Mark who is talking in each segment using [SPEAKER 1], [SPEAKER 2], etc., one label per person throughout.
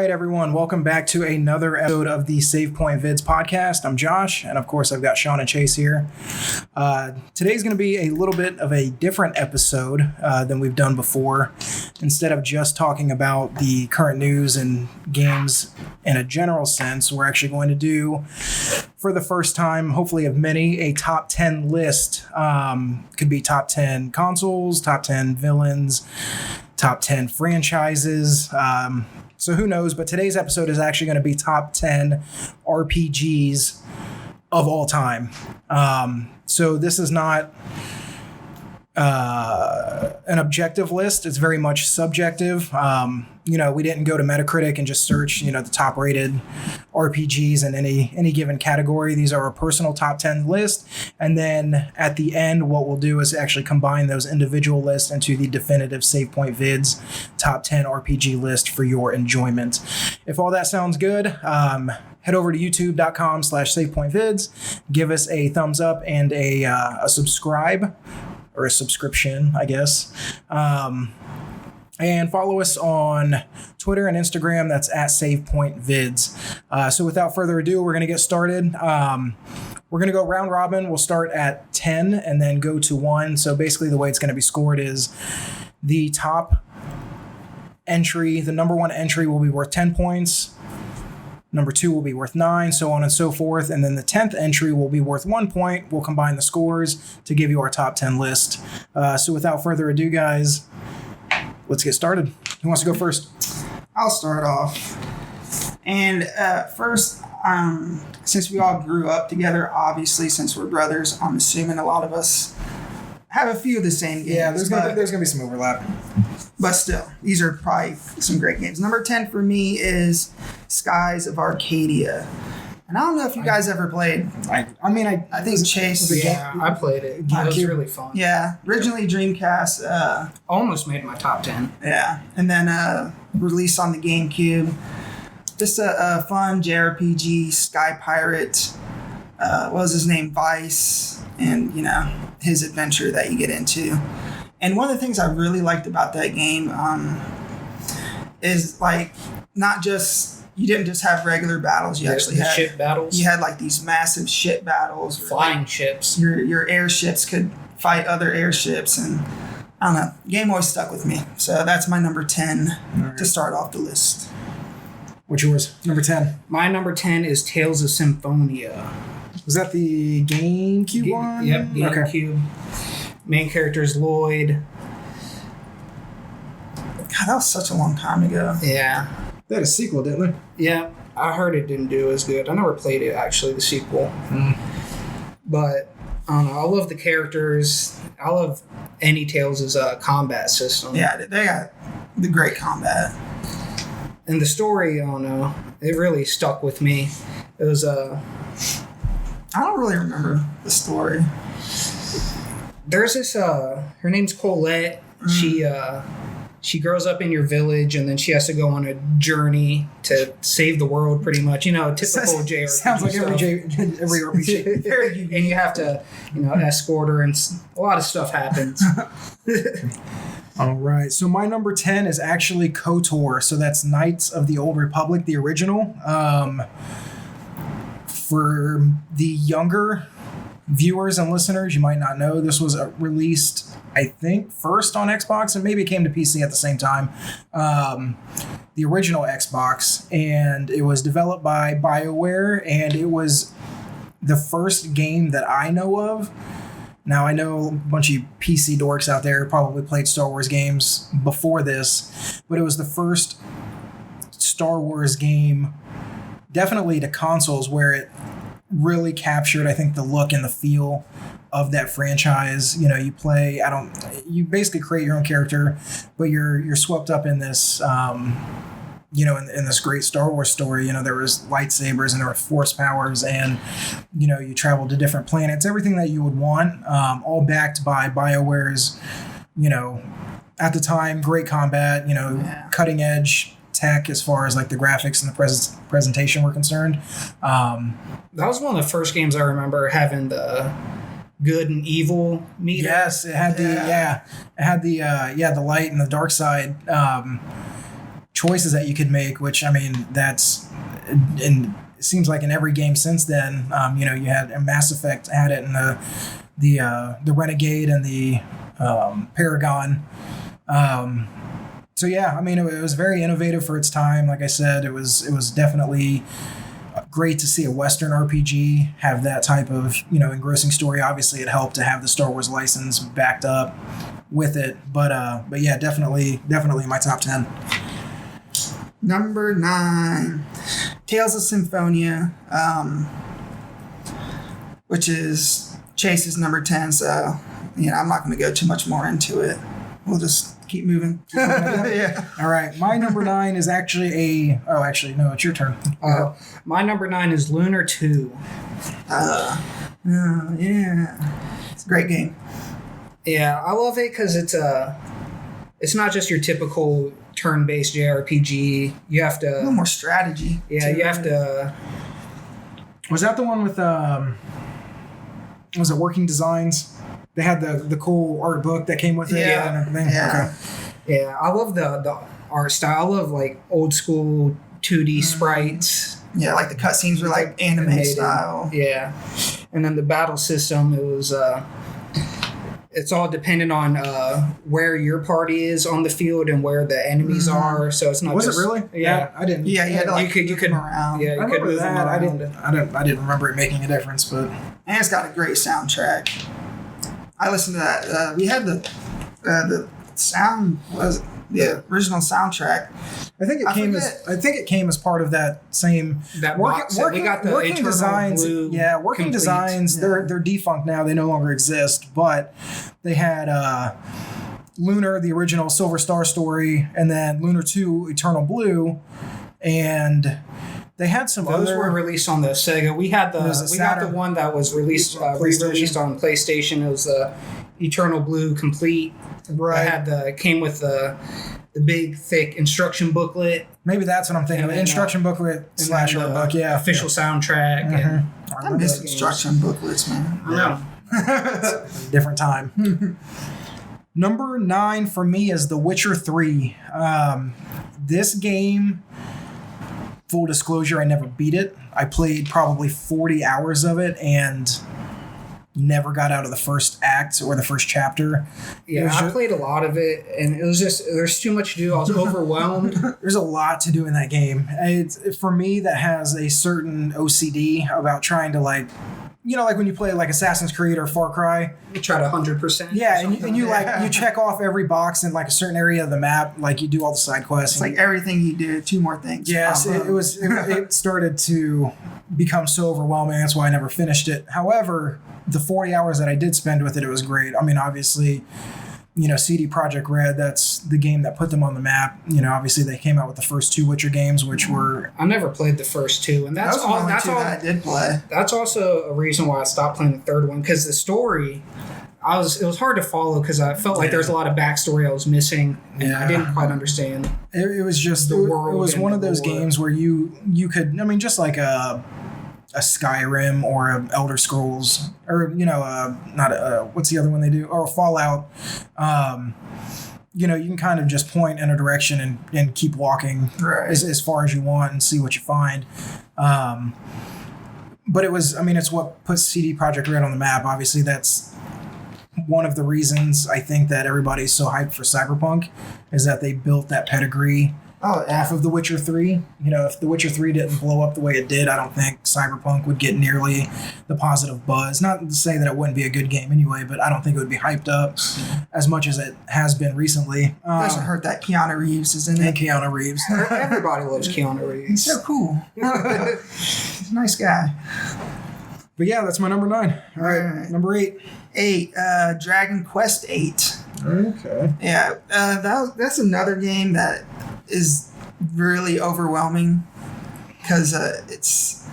[SPEAKER 1] right, everyone. Welcome back to another episode of the Save Point Vids podcast. I'm Josh, and of course, I've got Sean and Chase here. Today's going to be a little bit of a different episode than we've done before. Instead of just talking about the current news and games in a general sense, we're actually going to do, for the first time, hopefully of many, a top 10 list. Could be top 10 consoles, top 10 villains, top 10 franchises. So who knows? But today's episode is actually going to be top 10 RPGs of all time. So this is not an objective list. It's very much subjective. We didn't go to Metacritic and just search, the top rated RPGs in any given category. These are a personal top 10 list. And then at the end, what we'll do is actually combine those individual lists into the definitive Save Point Vids top 10 RPG list for your enjoyment. If all that sounds good, head over to youtube.com/SavePointVids. Give us a thumbs up and a subscribe, or a subscription, I guess. And follow us on Twitter and Instagram. That's at SavePointVids. So without further ado, we're going to get started. We're going to go round robin. We'll start at 10 and then go to 1. So basically the way it's going to be scored is the top entry, the number one entry will be worth 10 points. Number 2 will be worth 9, so on and so forth. And then the 10th entry will be worth 1 point. We'll combine the scores to give you our top 10 list. So without further ado, guys, let's get started. Who wants to go first?
[SPEAKER 2] I'll start off. And first, since we all grew up together, obviously, since we're brothers, I'm assuming a lot of us have a few of the same games.
[SPEAKER 1] Yeah, there's gonna be some overlap.
[SPEAKER 2] But still, these are probably some great games. Number 10 for me is Skies of Arcadia. And I don't know if you guys ever played.
[SPEAKER 1] I
[SPEAKER 2] think Chase.
[SPEAKER 3] I played it. It was really fun.
[SPEAKER 2] Yeah, originally Dreamcast.
[SPEAKER 3] Almost made my top 10.
[SPEAKER 2] Yeah, and then released on the GameCube. Just a fun JRPG, Sky Pirate. What was his name? Vice. And, his adventure that you get into. And one of the things I really liked about that game is, not just... You didn't just have regular battles. You actually had
[SPEAKER 3] ship battles.
[SPEAKER 2] You had these massive ship battles.
[SPEAKER 3] Flying ships.
[SPEAKER 2] Your airships could fight other airships, and I don't know. The game always stuck with me. So that's my number 10 to start off the list.
[SPEAKER 1] What's yours? Number 10.
[SPEAKER 3] My number 10 is Tales of Symphonia.
[SPEAKER 1] Was that the GameCube one?
[SPEAKER 3] Yep, GameCube. Okay. Main character is Lloyd.
[SPEAKER 2] God, that was such a long time ago.
[SPEAKER 3] Yeah.
[SPEAKER 1] They had a sequel, didn't they?
[SPEAKER 3] Yeah, I heard it didn't do as good. I never played it, actually, the sequel. But, I don't know, I love the characters. I love any Tales' combat system.
[SPEAKER 2] Yeah, they got the great combat.
[SPEAKER 3] And the story, I don't know, it really stuck with me. It was,
[SPEAKER 2] I don't really remember the story.
[SPEAKER 3] There's this, her name's Colette. She grows up in your village, and then she has to go on a journey to save the world, pretty much. Typical JRPG.
[SPEAKER 1] Sounds like every RPG.
[SPEAKER 3] And you have to, escort her, and a lot of stuff happens.
[SPEAKER 1] All right. So my number 10 is actually KOTOR. So that's Knights of the Old Republic, the original. For the younger viewers and listeners, you might not know, this was released, I think, first on Xbox, and maybe it came to PC at the same time. The original Xbox, and it was developed by BioWare, and it was the first game that I know of. Now, I know a bunch of PC dorks out there probably played Star Wars games before this, but it was the first Star Wars game, definitely to consoles, where it really captured, I think, the look and the feel of that franchise. You play, you basically create your own character, but you're swept up in this, in this great Star Wars story. There was lightsabers and there were force powers, and, you traveled to different planets, everything that you would want, all backed by BioWare's, at the time, great combat, cutting edge tech as far as the graphics and the presentation were concerned.
[SPEAKER 3] That was one of the first games I remember having the good and evil meter.
[SPEAKER 1] Yes, it had the light and the dark side choices that you could make, which I mean, that's and it seems like in every game since then. You know, you had Mass Effect had it in the Renegade and the Paragon. So yeah, I mean, it was very innovative for its time. Like I said, it was definitely great to see a Western RPG have that type of, you know, engrossing story. Obviously, it helped to have the Star Wars license backed up with it, but yeah, definitely my top 10.
[SPEAKER 2] Number 9, Tales of Symphonia, which is Chase's number 10. So, you know, I'm not going to go too much more into it. We'll just keep moving. Yeah.
[SPEAKER 1] All right, my number 9 is actually no, it's your turn.
[SPEAKER 3] My number 9 is Lunar 2.
[SPEAKER 2] Yeah, it's a great game.
[SPEAKER 3] Yeah, I love it because it's not just your typical turn-based JRPG. You have
[SPEAKER 2] A little
[SPEAKER 3] to,
[SPEAKER 2] more strategy.
[SPEAKER 3] yeah, you have to.
[SPEAKER 1] Was that the one with was it Working Designs? They had the cool art book that came with it and everything.
[SPEAKER 2] Yeah.
[SPEAKER 1] Okay.
[SPEAKER 3] Yeah, I love the art style. I love like old school 2D sprites.
[SPEAKER 2] Yeah, like the cutscenes were like anime
[SPEAKER 3] Animated.
[SPEAKER 2] style.
[SPEAKER 3] Yeah, and then the battle system, it was it's all dependent on where your party is on the field and where the enemies are. So it's not.
[SPEAKER 1] Was
[SPEAKER 3] just,
[SPEAKER 1] it really?
[SPEAKER 3] Yeah.
[SPEAKER 1] I didn't.
[SPEAKER 2] Yeah, you had to like
[SPEAKER 3] you could
[SPEAKER 2] move around.
[SPEAKER 3] Yeah,
[SPEAKER 1] I
[SPEAKER 3] you could
[SPEAKER 1] remember
[SPEAKER 3] move them
[SPEAKER 1] that.
[SPEAKER 3] around.
[SPEAKER 1] I didn't remember it making a difference, but
[SPEAKER 2] And it's got a great soundtrack. I listened to that. We had the sound was the original soundtrack.
[SPEAKER 1] I think it came as part of that same
[SPEAKER 3] That box set. We got the
[SPEAKER 1] Working
[SPEAKER 3] Eternal
[SPEAKER 1] Designs.
[SPEAKER 3] Blue
[SPEAKER 1] Yeah, Working
[SPEAKER 3] complete.
[SPEAKER 1] Designs.
[SPEAKER 2] Yeah.
[SPEAKER 1] They're defunct now. They no longer exist. But they had Lunar, the original Silver Star story, and then Lunar 2, Eternal Blue, and they had some
[SPEAKER 3] Those
[SPEAKER 1] other.
[SPEAKER 3] were released on the Sega. We had
[SPEAKER 1] There was a
[SPEAKER 3] we got the
[SPEAKER 1] Saturn.
[SPEAKER 3] one that was released
[SPEAKER 1] PlayStation.
[SPEAKER 3] re-released on PlayStation. It was the Eternal Blue Complete.
[SPEAKER 1] Right.
[SPEAKER 3] It had came with the big thick instruction booklet.
[SPEAKER 1] Maybe that's what I'm thinking.
[SPEAKER 3] And
[SPEAKER 1] of.
[SPEAKER 3] then,
[SPEAKER 1] Instruction booklet
[SPEAKER 3] and
[SPEAKER 1] slash
[SPEAKER 3] then
[SPEAKER 1] art
[SPEAKER 3] the
[SPEAKER 1] book. Yeah.
[SPEAKER 3] official soundtrack.
[SPEAKER 1] Yeah.
[SPEAKER 3] And
[SPEAKER 1] I
[SPEAKER 2] I
[SPEAKER 1] remember
[SPEAKER 2] miss
[SPEAKER 1] that game.
[SPEAKER 2] instruction booklets, man.
[SPEAKER 3] I know.
[SPEAKER 1] Different time. Number 9 for me is The Witcher 3. This game, full disclosure, I never beat it. I played probably 40 hours of it and never got out of the first act or the first chapter. It
[SPEAKER 3] Yeah,
[SPEAKER 1] was
[SPEAKER 3] I
[SPEAKER 1] ju-
[SPEAKER 3] played a lot of it, and it was just there's too much to do. I was overwhelmed.
[SPEAKER 1] There's a lot to do in that game. It's for me that has a certain OCD about trying to like when you play like Assassin's Creed or Far Cry.
[SPEAKER 3] You try to 100%.
[SPEAKER 1] Yeah, and you like you check off every box in like a certain area of the map, like you do all the side quests.
[SPEAKER 2] It's
[SPEAKER 1] and
[SPEAKER 2] like everything you do, 2 more things.
[SPEAKER 1] yes,
[SPEAKER 2] pop up.
[SPEAKER 1] it started to become so overwhelming. That's why I never finished it. However, the 40 hours that I did spend with it, it was great. I mean, obviously, CD Projekt Red, that's the game that put them on the map. Obviously they came out with the first 2 Witcher games, which were
[SPEAKER 3] I never played the first 2, and
[SPEAKER 2] That
[SPEAKER 3] that's
[SPEAKER 2] was the
[SPEAKER 3] all.
[SPEAKER 2] only
[SPEAKER 3] That's
[SPEAKER 2] 2
[SPEAKER 3] all.
[SPEAKER 2] that I did play.
[SPEAKER 3] That's also a reason why I stopped playing the third one, because the story, it was hard to follow because I felt like there was a lot of backstory I was missing, and I didn't quite understand.
[SPEAKER 1] it was just
[SPEAKER 3] The
[SPEAKER 1] it
[SPEAKER 3] world
[SPEAKER 1] was
[SPEAKER 3] and
[SPEAKER 1] one
[SPEAKER 3] the
[SPEAKER 1] of those
[SPEAKER 3] lore.
[SPEAKER 1] games where you could, I mean, just like a Skyrim or a Elder Scrolls or what's the other one they do, or a Fallout. You can kind of just point in a direction and keep walking
[SPEAKER 2] Right.
[SPEAKER 1] as far as you want and see what you find. But it's what puts CD Projekt Red on the map. Obviously, that's one of the reasons I think that everybody's so hyped for Cyberpunk is that they built that pedigree
[SPEAKER 2] Oh, yeah.
[SPEAKER 1] off of The Witcher 3. If The Witcher 3 didn't blow up the way it did, I don't think Cyberpunk would get nearly the positive buzz. Not to say that it wouldn't be a good game anyway, but I don't think it would be hyped up as much as it has been recently.
[SPEAKER 2] It doesn't hurt that Keanu Reeves is in
[SPEAKER 1] And
[SPEAKER 2] it.
[SPEAKER 1] Keanu Reeves.
[SPEAKER 3] Everybody loves Keanu
[SPEAKER 2] He's
[SPEAKER 3] Reeves.
[SPEAKER 2] so cool. He's a nice guy.
[SPEAKER 1] But yeah, that's my number 9. All right,
[SPEAKER 2] Alright.
[SPEAKER 1] number 8.
[SPEAKER 2] 8, Dragon Quest 8.
[SPEAKER 1] Okay.
[SPEAKER 2] Yeah, that's another game that is really overwhelming because it's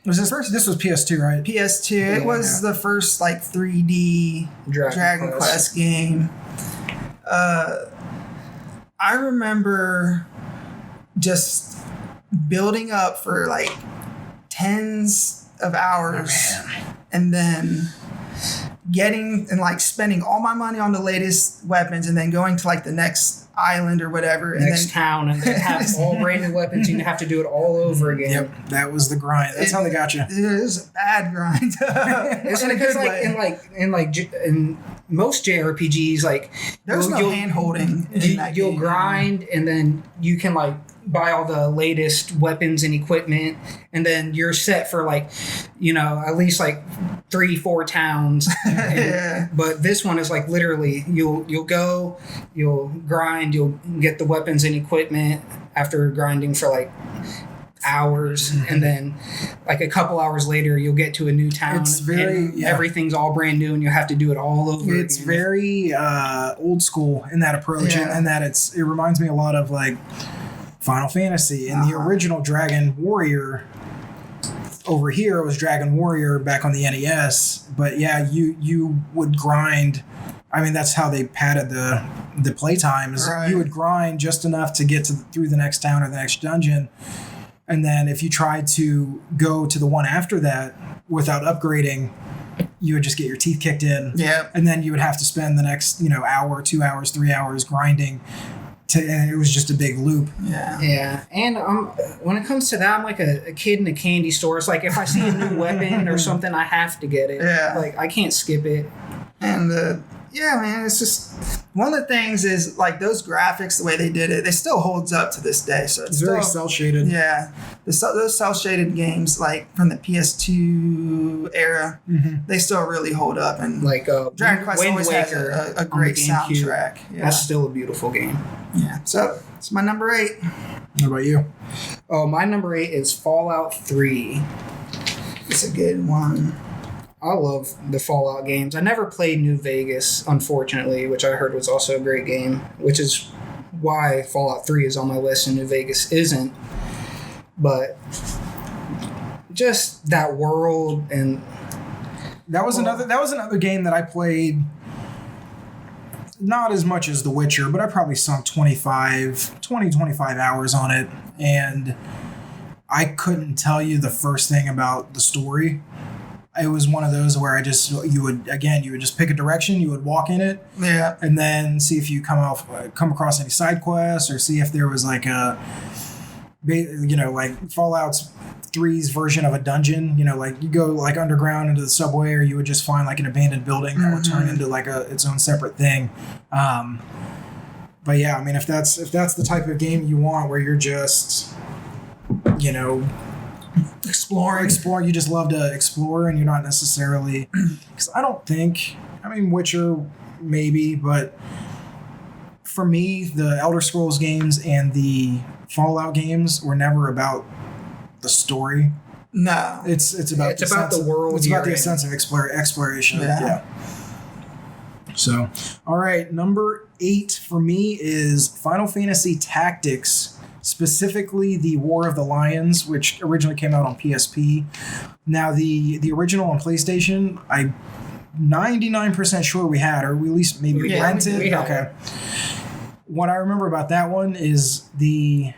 [SPEAKER 1] Was this was PS2, right?
[SPEAKER 2] PS2. It was the first like 3D Dragon Quest game. I remember just building up for like tens of hours and then getting and like spending all my money on the latest weapons and then going to like the next island or whatever.
[SPEAKER 3] Next town, and then have all brand new weapons, and you have to do it all over again.
[SPEAKER 1] Yep, that was the grind. That's how they got you.
[SPEAKER 2] It is a bad grind.
[SPEAKER 3] It's
[SPEAKER 2] in a
[SPEAKER 3] because
[SPEAKER 2] good way.
[SPEAKER 3] in most JRPGs, like
[SPEAKER 2] There's no hand holding.
[SPEAKER 3] You'll grind, and then you can like buy all the latest weapons and equipment, and then you're set for like, at least like 3-4 towns.
[SPEAKER 2] Yeah.
[SPEAKER 3] But this one is like literally you'll go, you'll grind, you'll get the weapons and equipment after grinding for like hours, and then like a couple hours later you'll get to a new town.
[SPEAKER 1] It's very
[SPEAKER 3] everything's all brand new, and you have to do it all over
[SPEAKER 1] It's
[SPEAKER 3] again.
[SPEAKER 1] very old school in that approach, and that it reminds me a lot of like Final Fantasy and the original Dragon Warrior. Over here it was Dragon Warrior back on the NES, but yeah, you would grind. I mean, that's how they padded the play times.
[SPEAKER 2] Right.
[SPEAKER 1] You would grind just enough to get through the next town or the next dungeon, and then if you tried to go to the one after that without upgrading, you would just get your teeth kicked in.
[SPEAKER 2] Yeah.
[SPEAKER 1] And then you would have to spend the next hour, 2 hours, 3 hours grinding. And it was just a big loop.
[SPEAKER 3] Yeah, and when it comes to that, I'm like a kid in a candy store. It's like if I see a new weapon or something, I have to get it.
[SPEAKER 2] Yeah.
[SPEAKER 3] Like I can't skip it.
[SPEAKER 2] And yeah, man, it's just one of the things is like those graphics, the way they did it, it still holds up to this day. So
[SPEAKER 1] It's very cell shaded.
[SPEAKER 2] Yeah, those cell shaded games like from the PS2 era, they still really hold up. And
[SPEAKER 3] Like
[SPEAKER 2] Dragon Quest
[SPEAKER 3] Wind
[SPEAKER 2] always
[SPEAKER 3] Waker
[SPEAKER 2] has a
[SPEAKER 3] on
[SPEAKER 2] great
[SPEAKER 3] the GameCube.
[SPEAKER 2] soundtrack. Yeah.
[SPEAKER 3] That's still a beautiful game.
[SPEAKER 2] Yeah. So it's my number 8.
[SPEAKER 1] What about you?
[SPEAKER 3] Oh, my number 8 is Fallout 3.
[SPEAKER 2] It's a good one.
[SPEAKER 3] I love the Fallout games. I never played New Vegas, unfortunately, which I heard was also a great game, which is why Fallout 3 is on my list and New Vegas isn't. But just that world, and
[SPEAKER 1] That was another game that I played. Not as much as The Witcher, but I probably sunk 25 hours on it, and I couldn't tell you the first thing about the story. It was one of those where you would just pick a direction, you would walk in it,
[SPEAKER 2] Yeah.
[SPEAKER 1] and then see if you come across any side quests, or see if there was like like Fallout 3's version of a dungeon. Like you go like underground into the subway, or you would just find like an abandoned building that would turn into like its own separate thing. But yeah, I mean, if that's the type of game you want, where you're just exploring, you just love to explore, and you're not necessarily, because Witcher maybe, but for me, the Elder Scrolls games and the Fallout games were never about the story.
[SPEAKER 2] No.
[SPEAKER 1] It's about
[SPEAKER 3] the world.
[SPEAKER 1] It's about
[SPEAKER 3] you're
[SPEAKER 1] the
[SPEAKER 3] in.
[SPEAKER 1] sense of exploration.
[SPEAKER 2] Yeah.
[SPEAKER 1] So, all right, number 8 for me is Final Fantasy Tactics, specifically the War of the Lions, which originally came out on PSP. Now, the original on PlayStation, I'm 99% sure we had, or we at least maybe rented.
[SPEAKER 3] we had
[SPEAKER 1] Okay. What I remember about that one is it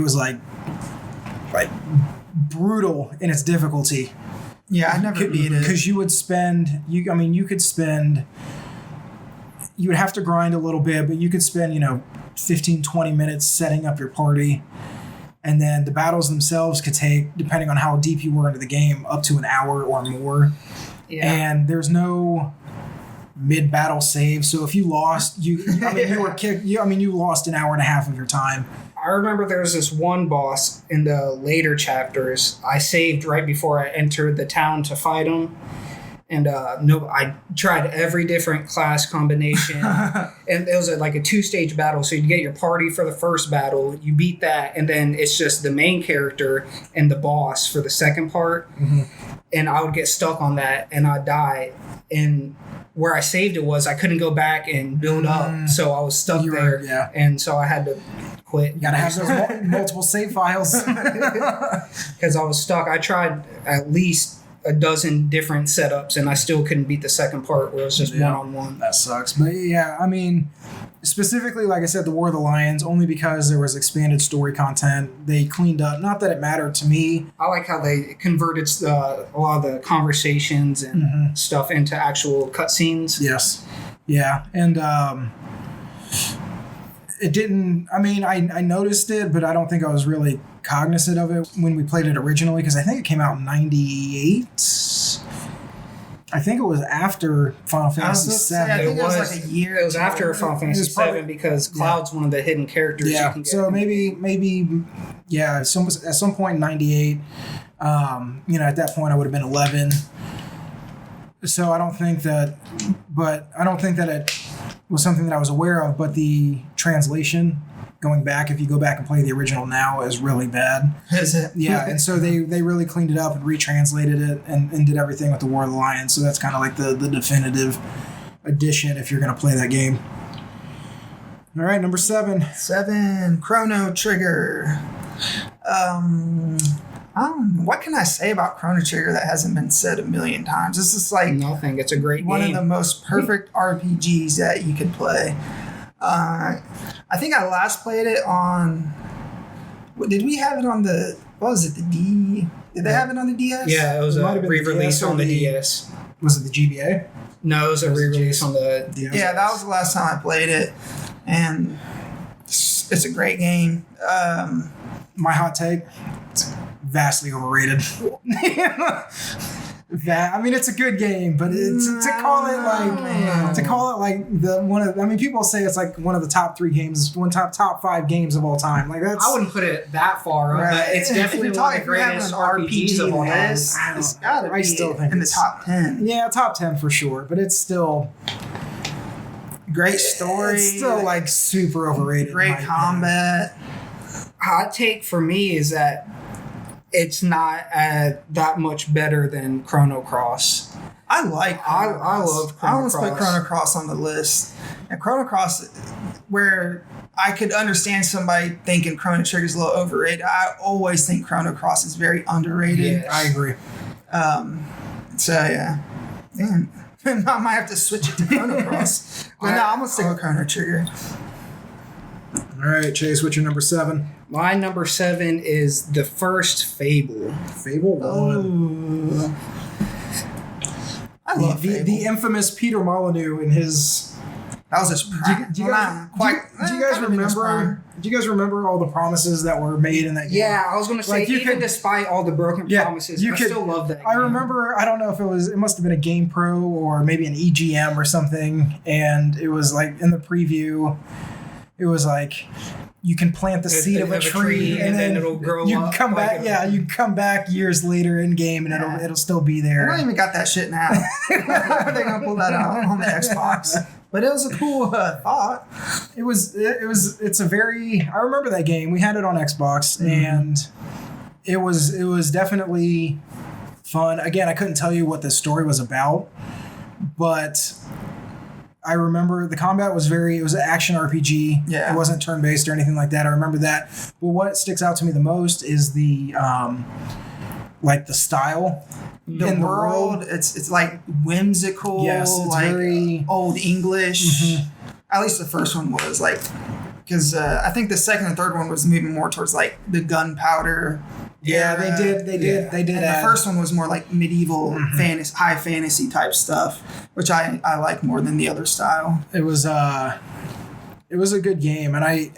[SPEAKER 1] was like brutal in its difficulty.
[SPEAKER 2] Yeah, I never beat it.
[SPEAKER 1] Because you would have to grind a little bit, but you could spend, 15, 20 minutes setting up your party. And then the battles themselves could take, depending on how deep you were into the game, up to an hour or more.
[SPEAKER 3] Yeah.
[SPEAKER 1] And there's no mid-battle save. So if you lost, you were kicked. You lost an hour and a half of your time.
[SPEAKER 3] I remember there was this one boss in the later chapters. I saved right before I entered the town to fight him. And I tried every different class combination. And it was like a 2-stage battle. So you get your party for the first battle, you beat that, and then it's just the main character and the boss for the second part.
[SPEAKER 1] Mm-hmm.
[SPEAKER 3] And I would get stuck on that, and I'd die. And where I saved it was I couldn't go back and build up. So I was stuck there.
[SPEAKER 1] Yeah.
[SPEAKER 3] And so I had to quit.
[SPEAKER 1] You gotta have those multiple save files.
[SPEAKER 3] Because I was stuck. I tried at least a dozen different setups, and I still couldn't beat the second part where it was just one-on-one.
[SPEAKER 1] That sucks. But yeah, I mean, specifically, like I said, the War of the Lions, only because there was expanded story content. They cleaned up. Not that it mattered to me.
[SPEAKER 3] I like how they converted a lot of the conversations and stuff into actual cutscenes.
[SPEAKER 1] Yes. Yeah. And it didn't. I mean, I noticed it, but I don't think I was really cognizant of it when we played it originally because I think it came out in '98. I think it was after Final Fantasy VII.
[SPEAKER 2] I think it was like a year.
[SPEAKER 3] It was after Final Fantasy VII because Cloud's one of the hidden characters.
[SPEAKER 1] Yeah.
[SPEAKER 3] You can get.
[SPEAKER 1] So maybe, yeah. At some point in '98, at that point I would have been 11. So I don't think that it was something that I was aware of. But the translation, going back, if you go back and play the original now, is really bad.
[SPEAKER 2] Is it?
[SPEAKER 1] Yeah, and so they really cleaned it up and retranslated it and did everything with the War of the Lions. So that's kind of like the definitive edition if you're going to play that game. All right, number 7.
[SPEAKER 2] 7, Chrono Trigger. What can I say about Chrono Trigger that hasn't been said a million times? This is like
[SPEAKER 3] nothing. It's a great
[SPEAKER 2] one
[SPEAKER 3] game.
[SPEAKER 2] of the most perfect RPGs that you could play. I think I last played it on. Did we have it on the? What was it? The D? Did they have it on the DS?
[SPEAKER 3] Yeah, it was
[SPEAKER 1] It might
[SPEAKER 3] a
[SPEAKER 1] have been the
[SPEAKER 3] re-release
[SPEAKER 1] DS or
[SPEAKER 3] on the
[SPEAKER 1] the-
[SPEAKER 3] DS.
[SPEAKER 1] Was it the GBA?
[SPEAKER 3] No, it was a re-release on the.
[SPEAKER 2] Yeah, that was the last time I played it, and it's a great game.
[SPEAKER 1] My hot take: it's vastly overrated. I mean, it's a good game, but to call it like the one of. I mean, people say it's like one of the top 3 games, top 5 games of all time. Like that's.
[SPEAKER 3] I wouldn't put it that far up, but it's definitely one of the greatest RPGs of all time.
[SPEAKER 2] It's gotta be
[SPEAKER 1] I still think
[SPEAKER 2] in the
[SPEAKER 1] it's-
[SPEAKER 2] top 10.
[SPEAKER 1] Yeah, top 10 for sure, but it's still
[SPEAKER 2] Great story.
[SPEAKER 1] It's still like super overrated. in
[SPEAKER 2] great
[SPEAKER 1] my opinion.
[SPEAKER 2] combat.
[SPEAKER 3] Hot take for me is that it's not that much better than Chrono Cross.
[SPEAKER 2] I like Chrono
[SPEAKER 3] I
[SPEAKER 2] Cross.
[SPEAKER 3] love Chrono
[SPEAKER 2] I almost put
[SPEAKER 3] Cross.
[SPEAKER 2] Chrono Cross on the list. And Chrono Cross, where I could understand somebody thinking Chrono Trigger is a little overrated, I always think Chrono Cross is very underrated.
[SPEAKER 3] Yeah.
[SPEAKER 1] I agree.
[SPEAKER 2] So yeah. Damn. I might have to switch it to Chrono Cross. But no, I'm going to stick with Chrono Trigger.
[SPEAKER 1] All right, Chase, what's your number 7?
[SPEAKER 3] My number 7 is the first Fable.
[SPEAKER 1] Fable 1.
[SPEAKER 2] Oh. I love
[SPEAKER 1] The
[SPEAKER 2] Fable.
[SPEAKER 1] infamous Peter Molyneux in his.
[SPEAKER 2] That was his prime.
[SPEAKER 1] Do you guys remember all the promises that were made in that game?
[SPEAKER 3] Yeah, I was going to say,
[SPEAKER 1] Like, you
[SPEAKER 3] even
[SPEAKER 1] could-
[SPEAKER 3] despite all the broken promises, I still love that game.
[SPEAKER 1] I remember, I don't know if it must have been a Game Pro or maybe an EGM or something, and it was like in the preview, it was like you can plant the seed of a tree
[SPEAKER 3] and then it'll grow
[SPEAKER 1] you
[SPEAKER 3] up.
[SPEAKER 1] can come back, you can come back years later in game and it'll still be
[SPEAKER 2] I
[SPEAKER 1] there.
[SPEAKER 2] don't even got that shit now. They're gonna pull that out on the Xbox. But it was a cool thought.
[SPEAKER 1] It's a very, I remember that game. We had it on Xbox and it was definitely fun. Again, I couldn't tell you what the story was about, but I remember the combat was it was an action RPG.
[SPEAKER 2] Yeah.
[SPEAKER 1] It wasn't turn-based or anything like that. I remember that. But what sticks out to me the most is the like the style.
[SPEAKER 2] The world, it's like whimsical,
[SPEAKER 1] Yes, it's
[SPEAKER 2] like
[SPEAKER 1] very
[SPEAKER 2] old English. At least the first one was like, because I think the second and third one was moving more towards like the gunpowder.
[SPEAKER 1] Yeah,
[SPEAKER 2] era.
[SPEAKER 1] they did.
[SPEAKER 2] And the first one was more like medieval fantasy, high fantasy type stuff, which I like more than the other style.
[SPEAKER 1] It was a good game, and I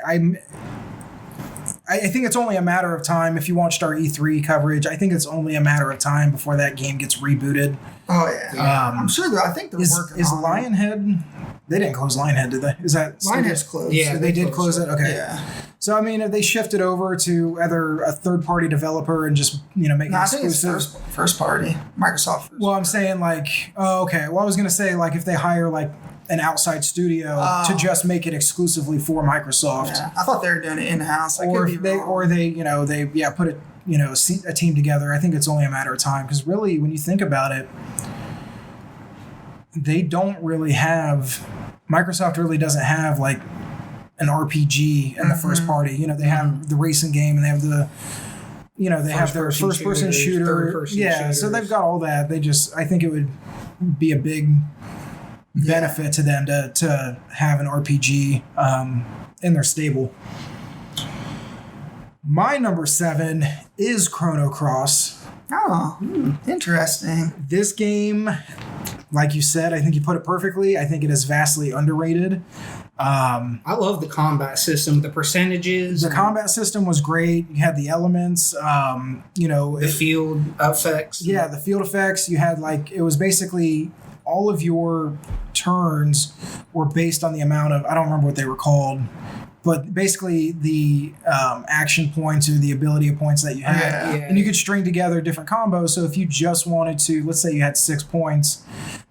[SPEAKER 1] think it's only a matter of time. If you watched our E3 coverage, I think it's only a matter of time before that game gets rebooted.
[SPEAKER 2] Oh yeah, I'm sure. I think they're
[SPEAKER 1] Is
[SPEAKER 2] working on it.
[SPEAKER 1] Lionhead? They didn't close Lionhead, did they? Is that
[SPEAKER 2] Lionhead's closed.
[SPEAKER 3] Yeah,
[SPEAKER 1] they did close it. Okay.
[SPEAKER 2] Yeah.
[SPEAKER 1] So I mean, if they shifted over to either a third-party developer and just make
[SPEAKER 2] No,
[SPEAKER 1] it
[SPEAKER 2] I think it's
[SPEAKER 1] exclusive.
[SPEAKER 2] first party. Microsoft. First.
[SPEAKER 1] Well, I'm saying like, oh, okay. Well, I was gonna say like if they hire like an outside studio to just make it exclusively for Microsoft,
[SPEAKER 2] Yeah. I thought they were doing it in house.
[SPEAKER 1] or if they put a team together. I think it's only a matter of time because really, when you think about it, they don't really have. Microsoft really doesn't have like an RPG in the first party. They have the racing game and they have the. They have their first-person shooter.
[SPEAKER 3] third-person
[SPEAKER 1] Yeah, so
[SPEAKER 3] shooters.
[SPEAKER 1] they've got all that. I think it would be a big benefit to them to have an RPG in their stable. My number 7 is Chrono Cross.
[SPEAKER 2] Oh, interesting.
[SPEAKER 1] This game like you said, I think you put it perfectly. I think it is vastly underrated.
[SPEAKER 3] I love the combat system, the percentages.
[SPEAKER 1] The combat system was great. You had the elements,
[SPEAKER 3] the field effects.
[SPEAKER 1] Yeah, the field effects. You had it was basically all of your turns were based on the amount of, I don't remember what they were called, but basically the action points or the ability points that you had.
[SPEAKER 3] Yeah.
[SPEAKER 1] And you could string together different combos. So if you just wanted to, let's say you had 6 points,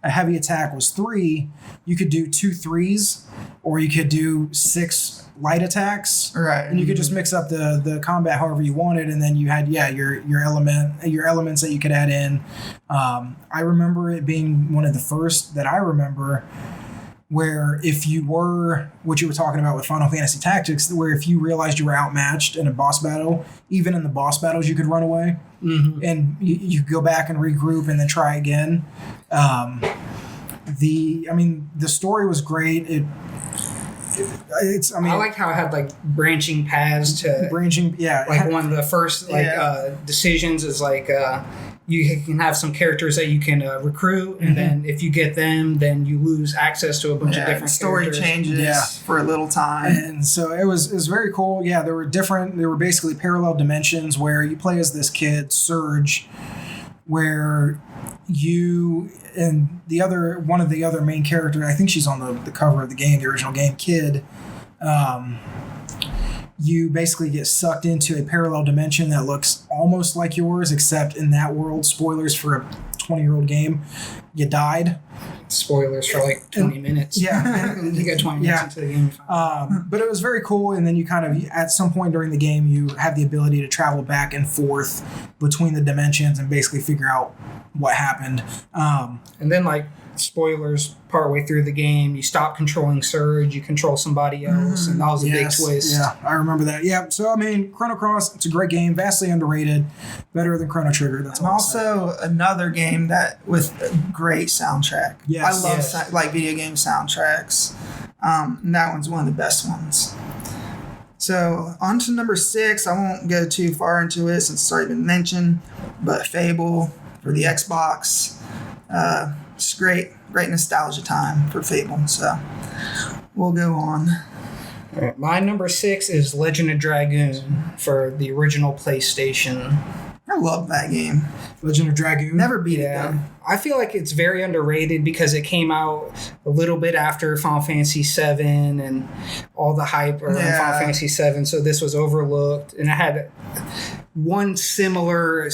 [SPEAKER 1] a heavy attack was 3, you could do 2 3s, or you could do 6 light attacks.
[SPEAKER 2] Right.
[SPEAKER 1] And you could just mix up the combat however you wanted, and then you had your elements that you could add in. I remember it being one of the first that I remember where if you were, what you were talking about with Final Fantasy Tactics, where if you realized you were outmatched in a boss battle, even in the boss battles you could run away, and you go back and regroup and then try again. The story was great.
[SPEAKER 3] I like how it had branching paths to
[SPEAKER 1] branching. Yeah,
[SPEAKER 3] one of the first decisions is you can have some characters that you can recruit, and then if you get them, then you lose access to a bunch of different
[SPEAKER 2] story
[SPEAKER 3] characters.
[SPEAKER 2] changes for a little time.
[SPEAKER 1] And so it was very cool. Yeah, there were basically parallel dimensions where you play as this kid, Surge, where you and one of the other main characters, I think she's on the cover of the game, the original game, Kid, you basically get sucked into a parallel dimension that looks almost like yours, except in that world, spoilers for a 20-year-old game, you died.
[SPEAKER 3] Spoilers for 20 minutes.
[SPEAKER 1] Yeah.
[SPEAKER 3] You got 20 minutes into the game.
[SPEAKER 1] But it was very cool, and then you kind of, at some point during the game, you have the ability to travel back and forth between the dimensions and basically figure out what happened.
[SPEAKER 3] And then, spoilers, partway through the game, you stop controlling Surge, you control somebody else, and that was a big twist.
[SPEAKER 1] Yeah, I remember that. Yeah, so Chrono Cross, it's a great game, vastly underrated, better than Chrono Trigger. That's
[SPEAKER 2] and also another game that with a great soundtrack.
[SPEAKER 1] Yes,
[SPEAKER 2] I love video game soundtracks. And that one's one of the best ones. So on to number 6. I won't go too far into it since it's already been mentioned, but Fable for the Xbox. It's great nostalgia time for Fable. So we'll go on.
[SPEAKER 3] All right, my number 6 is Legend of Dragoon for the original PlayStation.
[SPEAKER 2] I love that game.
[SPEAKER 1] Legend of Dragoon.
[SPEAKER 2] Never beat it though.
[SPEAKER 3] I feel like it's very underrated because it came out a little bit after Final Fantasy VII and all the hype around Final Fantasy VII, so this was overlooked. And it had one similar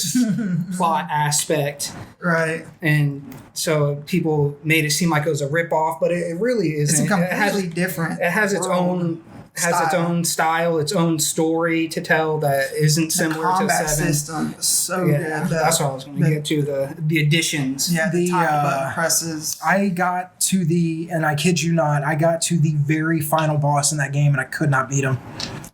[SPEAKER 3] plot aspect.
[SPEAKER 2] Right.
[SPEAKER 3] And so people made it seem like it was a ripoff, but it really isn't.
[SPEAKER 2] It's completely different.
[SPEAKER 3] It has its own style, its own story to tell that isn't similar to 7.
[SPEAKER 2] The combat system is so good.
[SPEAKER 3] That's what I was going to get to, the additions.
[SPEAKER 2] Yeah, the button presses.
[SPEAKER 1] I got to and I kid you not, I got to the very final boss in that game and I could not beat him.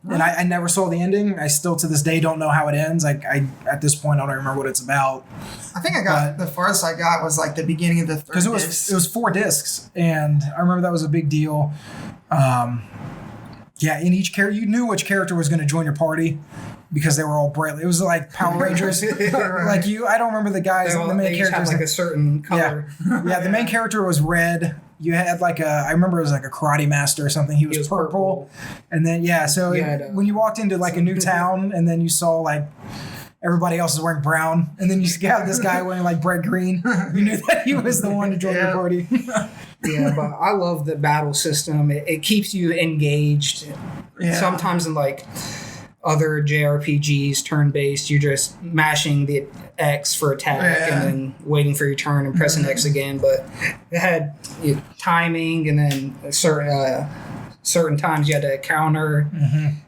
[SPEAKER 1] And I never saw the ending. I still to this day don't know how it ends. I at this point I don't remember what it's about.
[SPEAKER 2] I think the farthest I got was the beginning of the third disc.
[SPEAKER 1] Because it was 4 discs, and I remember that was a big deal. In each character, you knew which character was going to join your party because they were all bright. It was like Power Rangers. I don't remember the guys. The main characters
[SPEAKER 3] had a certain color.
[SPEAKER 1] Yeah, the main character was red. You had I remember it was a karate master or something. He was purple. And then, when you walked into a new town and then you saw everybody else is wearing brown, and then you have this guy wearing bright green, you knew that he was the one to join your party.
[SPEAKER 3] Yeah, but I love the battle system. It keeps you engaged. Yeah. Sometimes in other JRPGs, turn-based, you're just mashing the X for attack and then waiting for your turn and pressing X again. But it had timing, and then certain times you had to counter,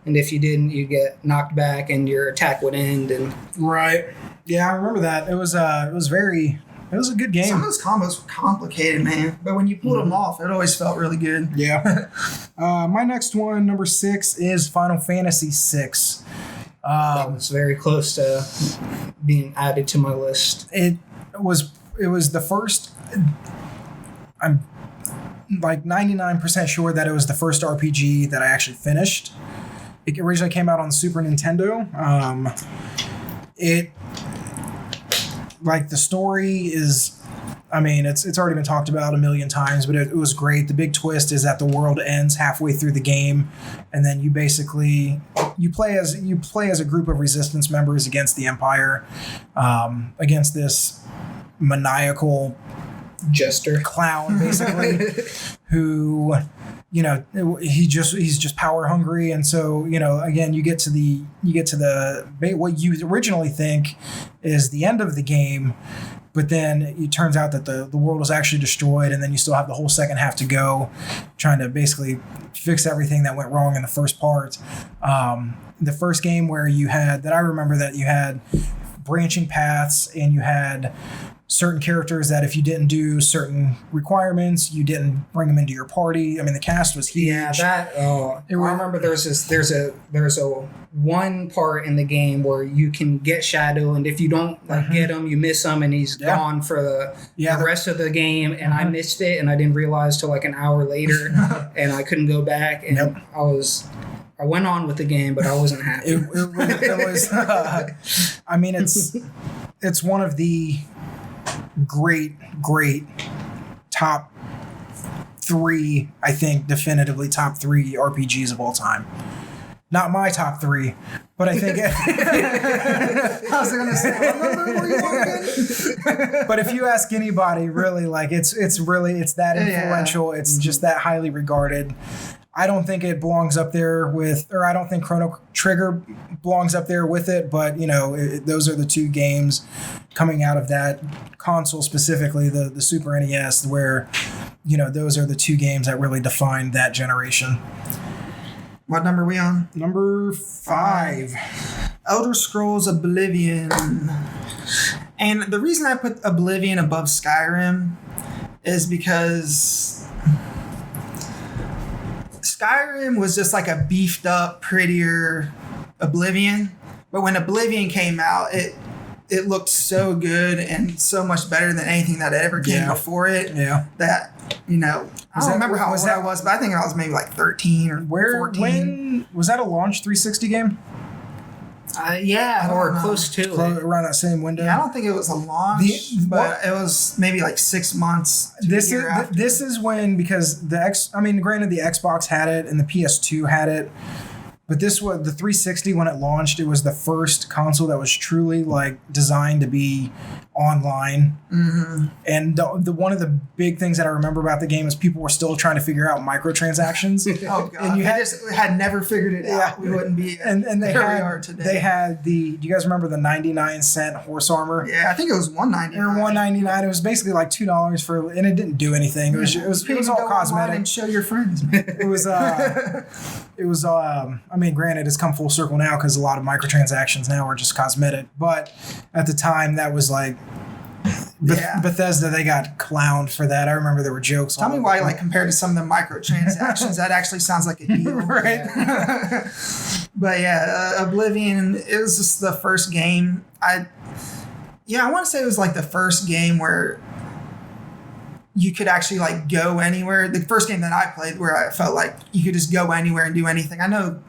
[SPEAKER 3] and if you didn't, you'd get knocked back and your attack would end. And
[SPEAKER 1] right. Yeah, I remember that. It was a good game.
[SPEAKER 2] Some of those combos were complicated, man. But when you pulled them off, it always felt really good.
[SPEAKER 1] Yeah. My next one, number 6, is Final Fantasy VI.
[SPEAKER 3] That was very close to being added to my list.
[SPEAKER 1] It was the first. I'm 99% sure that it was the first RPG that I actually finished. It originally came out on Super Nintendo. The story is I mean, it's already been talked about a million times, but it was great. The big twist is that the world ends halfway through the game, and then you basically you play as a group of resistance members against the Empire, against this maniacal
[SPEAKER 3] Jester.
[SPEAKER 1] clown, basically, who, he's just power hungry, and so again you get to the what you originally think is the end of the game. But then it turns out that the world was actually destroyed, and then you still have the whole second half to go, trying to basically fix everything that went wrong in the first part. The first game where I remember that you had branching paths, and you had certain characters that if you didn't do certain requirements, you didn't bring them into your party. I mean, the cast was huge.
[SPEAKER 3] Yeah, I remember there's a one part in the game where you can get Shadow, and if you don't get him, you miss him, and he's gone for the rest of the game. And I missed it, and I didn't realize till like an hour later, and I couldn't go back. And I went on with the game, but I wasn't happy.
[SPEAKER 1] It was. I mean, it's one of the great top 3, I think definitively top 3 RPGs of all time. Not my top 3, but I think I was going to say, where you but if you ask anybody, really, like it's that influential. Yeah. It's just that highly regarded. I don't think it belongs up there I don't think Chrono Trigger belongs up there with it, but those are the 2 games coming out of that console, specifically the Super NES, where those are the 2 games that really defined that generation.
[SPEAKER 2] What number are we on?
[SPEAKER 1] Number 5.
[SPEAKER 2] Elder Scrolls Oblivion. And the reason I put Oblivion above Skyrim is because Skyrim was just like a beefed up, prettier Oblivion. But when Oblivion came out, it looked so good and so much better than anything that ever came before it. Yeah. That, I don't remember how old I was, but I think I was maybe like 13 or 14.
[SPEAKER 1] When was that a launch 360 game?
[SPEAKER 3] Or close to
[SPEAKER 1] around that same window.
[SPEAKER 2] Yeah, I don't think it was a launch, but it was maybe like 6 months.
[SPEAKER 1] This is when, because granted the Xbox had it and the PS2 had it, but this was the 360 when it launched. It was the first console that was truly like designed to be online. Mm-hmm. And the one of the big things that I remember about the game is people were still trying to figure out microtransactions.
[SPEAKER 2] Oh god! And I just had never figured it out. We wouldn't be.
[SPEAKER 1] And they had today. They had do you guys remember the 99-cent horse armor?
[SPEAKER 2] Yeah, I think it was $1.99.
[SPEAKER 1] Or $1.99. It was basically like $2 and it didn't do anything. It was all cosmetic.
[SPEAKER 2] And show your friends. Man.
[SPEAKER 1] It was. I mean, granted, it's come full circle now because a lot of microtransactions now are just cosmetic. But at the time, that was like Bethesda. They got clowned for that. I remember there were jokes.
[SPEAKER 2] Tell me why, like compared to some of the microtransactions, that actually sounds like a deal,
[SPEAKER 1] right?
[SPEAKER 2] Yeah. But Oblivion. It was just the first game. I want to say it was like the first game where you could actually like go anywhere. The first game that I played where I felt like you could just go anywhere and do anything. I know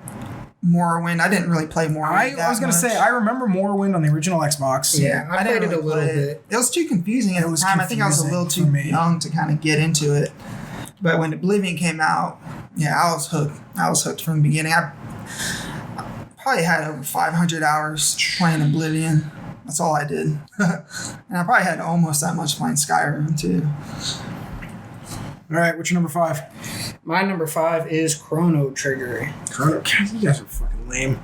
[SPEAKER 2] Morrowind. I didn't really play Morrowind.
[SPEAKER 1] I was going to say, I remember Morrowind on the original Xbox.
[SPEAKER 3] Yeah, I played it a little bit.
[SPEAKER 2] It was too confusing at the time. I think I was a little too young to kind of get into it. But when Oblivion came out, I was hooked. I was hooked from the beginning. I probably had over 500 hours playing Oblivion. That's all I did. And I probably had almost that much playing Skyrim, too.
[SPEAKER 1] All right, what's your number 5?
[SPEAKER 3] My number 5 is Chrono Trigger.
[SPEAKER 1] You guys are fucking lame.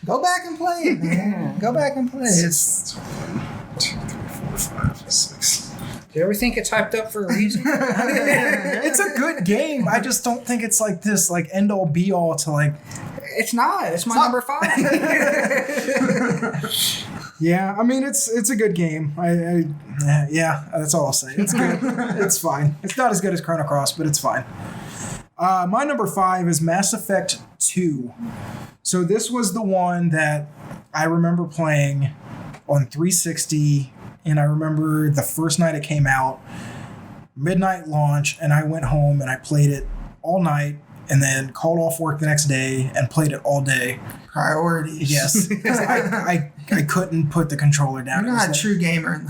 [SPEAKER 2] Go back and play it, man. Go back and play it.
[SPEAKER 1] It's 1, 2, 3, 4, 5, 6.
[SPEAKER 3] Do you ever think it's hyped up for a reason?
[SPEAKER 1] It's a good game. I just don't think it's like this, like end all be all to like.
[SPEAKER 3] It's not. It's my number 5.
[SPEAKER 1] Yeah, I mean it's a good game. That's all I'll say. It's good. It's fine. It's not as good as Chrono Cross, but it's fine. My number 5 is Mass Effect 2. So this was the one that I remember playing on 360, and I remember the first night it came out, midnight launch, and I went home and I played it all night. And then called off work the next day and played it all day.
[SPEAKER 2] Priorities.
[SPEAKER 1] Yes. I I couldn't put the controller down.
[SPEAKER 2] You're not a true gamer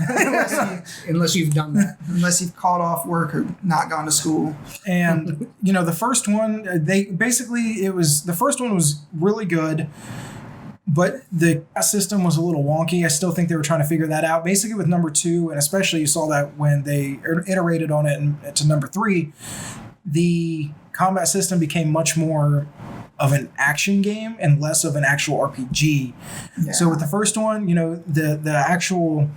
[SPEAKER 3] Unless you've done that.
[SPEAKER 2] unless you've called off work or not gone to school.
[SPEAKER 1] And the first one, the first one was really good, but the system was a little wonky. I still think they were trying to figure that out. Basically, with number 2, and especially you saw that when they iterated on it to number 3, the combat system became much more of an action game and less of an actual RPG.
[SPEAKER 2] Yeah.
[SPEAKER 1] So with the first one, the actual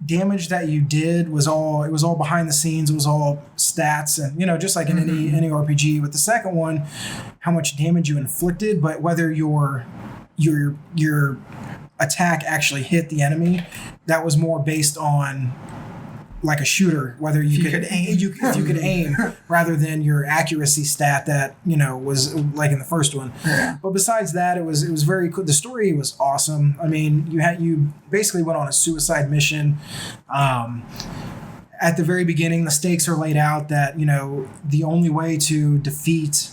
[SPEAKER 1] damage that you did was all behind the scenes. It was all stats and just like in any RPG. With the second one, how much damage you inflicted, but whether your attack actually hit the enemy, that was more based on like a shooter, whether you could aim, if you could aim, rather than your accuracy stat that was like in the first one.
[SPEAKER 2] Yeah.
[SPEAKER 1] But besides that, it was very cool. The story was awesome. I mean, you basically went on a suicide mission. At the very beginning, the stakes are laid out that the only way to defeat.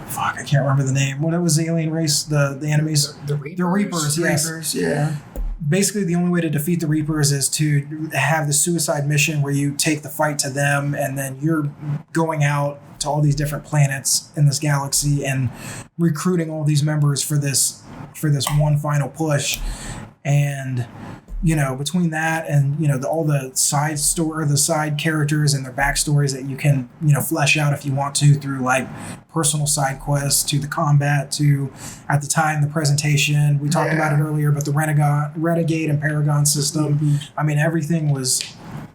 [SPEAKER 1] Fuck, I can't remember the name. What was the alien race? The enemies?
[SPEAKER 3] The Reapers?
[SPEAKER 1] The Reapers, yes.
[SPEAKER 2] Reapers, yeah.
[SPEAKER 1] Basically, the only way to defeat the Reapers is to have the suicide mission where you take the fight to them, and then you're going out to all these different planets in this galaxy and recruiting all these members for this one final push. And between that and all the side characters and their backstories that you can flesh out if you want to through like personal side quests, to the combat, to at the time the presentation we talked about it earlier, but the renegade and paragon system. I mean, everything was.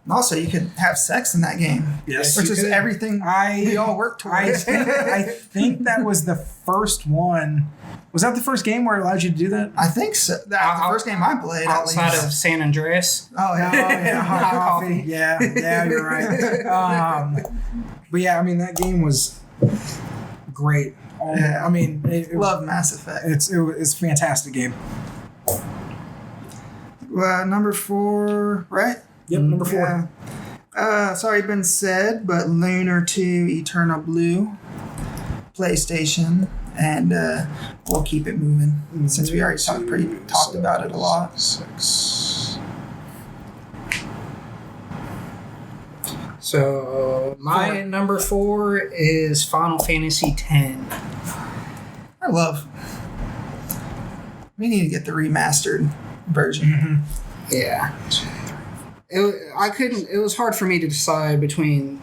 [SPEAKER 2] And also, you could have sex in that game.
[SPEAKER 1] Yes,
[SPEAKER 2] which is everything we all work towards.
[SPEAKER 1] I think that was the first one. Was that the first game where it allowed you to do that?
[SPEAKER 2] I think so. That's the first game I played.
[SPEAKER 3] Outside of San Andreas.
[SPEAKER 2] Oh yeah,
[SPEAKER 1] hot coffee. Yeah, you're right. But yeah, I mean that game was great. I mean,
[SPEAKER 2] love Mass Effect.
[SPEAKER 1] It's a fantastic game.
[SPEAKER 2] Number 4, right?
[SPEAKER 1] Yep, number 4.
[SPEAKER 2] Yeah. It's already been said, but Lunar 2 Eternal Blue, PlayStation, and we'll keep it moving since we already talked about it a lot.
[SPEAKER 1] 6.
[SPEAKER 3] So my number 4 is Final Fantasy X.
[SPEAKER 2] We need to get the remastered version.
[SPEAKER 1] Mm-hmm.
[SPEAKER 3] Yeah. It was hard for me to decide between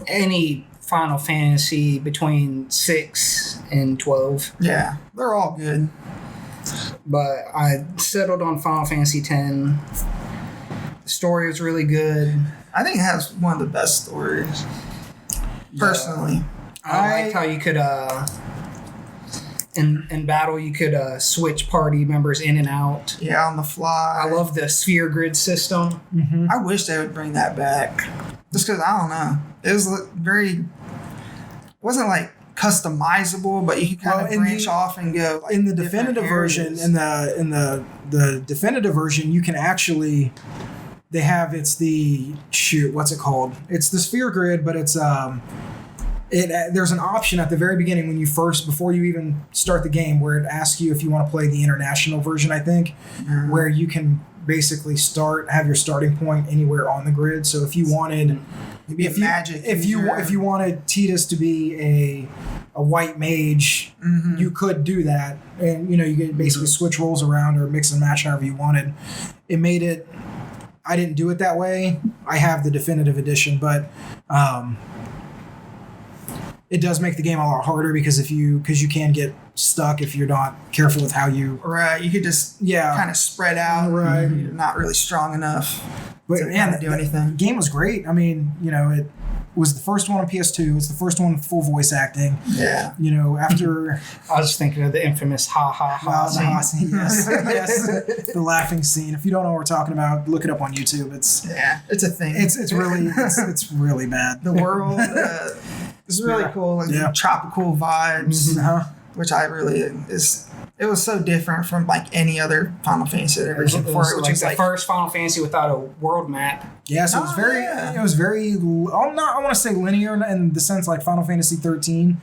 [SPEAKER 3] any Final Fantasy between 6 and 12.
[SPEAKER 2] Yeah, they're all good.
[SPEAKER 3] But I settled on Final Fantasy X. The story was really good.
[SPEAKER 2] I think it has one of the best stories. Personally.
[SPEAKER 3] I liked how you could in battle you could switch party members in and out.
[SPEAKER 2] Yeah, on the fly.
[SPEAKER 3] I love the sphere grid system.
[SPEAKER 1] Mm-hmm.
[SPEAKER 2] I wish they would bring that back. Just because, I don't know. It was wasn't like customizable, but you could kind of branch off and go like,
[SPEAKER 1] in the definitive version. In the definitive version, you can actually. They have what's it called? It's the sphere grid, but it's there's an option at the very beginning before you even start the game, where it asks you if you want to play the international version, I think, where you can basically have your starting point anywhere on the grid. So if you wanted, if you wanted Tidus to be a white mage, you could do that, and you could basically switch roles around or mix and match however you wanted. It made it. I didn't do it that way. I have the definitive edition, but it does make the game a lot harder because you can get stuck if you're not careful with how you.
[SPEAKER 2] Right, you could just kind of spread out.
[SPEAKER 1] Right,
[SPEAKER 2] you're not really strong enough to do anything.
[SPEAKER 1] The game was great. I mean, it was the first one on PS2. It's the first one with full voice acting.
[SPEAKER 2] Yeah.
[SPEAKER 1] After
[SPEAKER 3] I was thinking of the infamous ha ha ha
[SPEAKER 1] scene. Yes, the laughing scene. If you don't know what we're talking about, look it up on YouTube. It's
[SPEAKER 2] a thing.
[SPEAKER 1] It's really bad.
[SPEAKER 2] The world is really cool and tropical vibes, which I really It was so different from like any other Final Fantasy I'd ever seen before.
[SPEAKER 3] Which was the first Final Fantasy without a world map.
[SPEAKER 1] Yeah, so it was very. I want to say linear in the sense like Final Fantasy 13,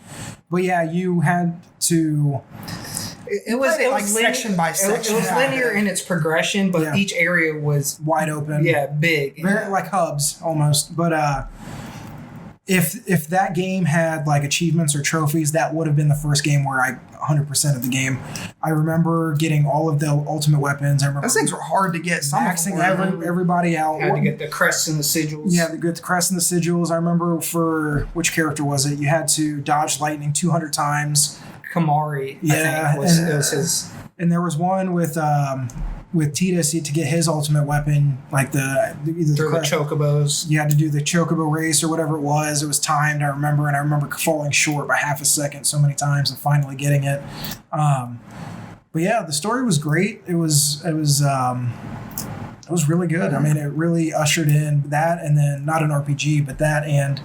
[SPEAKER 1] but yeah, you had to.
[SPEAKER 3] It was
[SPEAKER 2] played it like section by
[SPEAKER 3] It
[SPEAKER 2] section.
[SPEAKER 3] was linear in its progression, but
[SPEAKER 1] Yeah.
[SPEAKER 3] each area was
[SPEAKER 1] wide open.
[SPEAKER 3] big.
[SPEAKER 1] Very like hubs almost. But if that game had like achievements or trophies, that would have been the first game where I 100% of the game. I remember getting all of the ultimate weapons. I remember
[SPEAKER 2] Those things were hard to get. Some of them
[SPEAKER 1] maxing
[SPEAKER 2] were.
[SPEAKER 1] everybody out.
[SPEAKER 3] Had to get the crests and the sigils.
[SPEAKER 1] Yeah, the good crest and the sigils. I remember for which character was it? You had to dodge lightning 200 times.
[SPEAKER 3] Kamari,
[SPEAKER 1] Yeah,
[SPEAKER 3] I think, was,
[SPEAKER 1] and-
[SPEAKER 3] it was his.
[SPEAKER 1] And there was one with Titus to get his ultimate weapon, like either
[SPEAKER 3] Through the chocobos.
[SPEAKER 1] you had to do the chocobo race or whatever it was. It was timed, I remember, and I remember falling short by half a second so many times and finally getting it. But yeah, the story was great. It was really good. I mean, it really ushered in that, and then not an RPG, but that and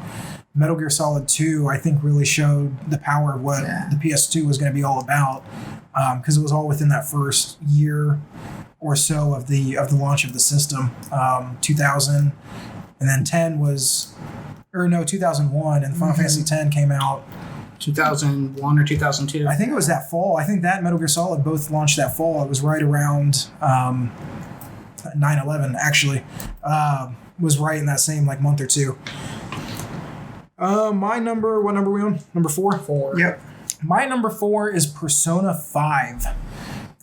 [SPEAKER 1] Metal Gear Solid 2, I think, really showed the power of what the PS2 was going to be all about, because it was all within that first year or so of the launch of the system. 2000, and then 2001, and Final Fantasy 10 came out.
[SPEAKER 3] 2001 or 2002.
[SPEAKER 1] I think it was that fall. I think that and Metal Gear Solid both launched that fall. It was right around 9/11, actually. Was right in that same like month or two. My number, what number are we on? Number 4?
[SPEAKER 3] 4.
[SPEAKER 2] Yep.
[SPEAKER 1] My number 4 is Persona 5.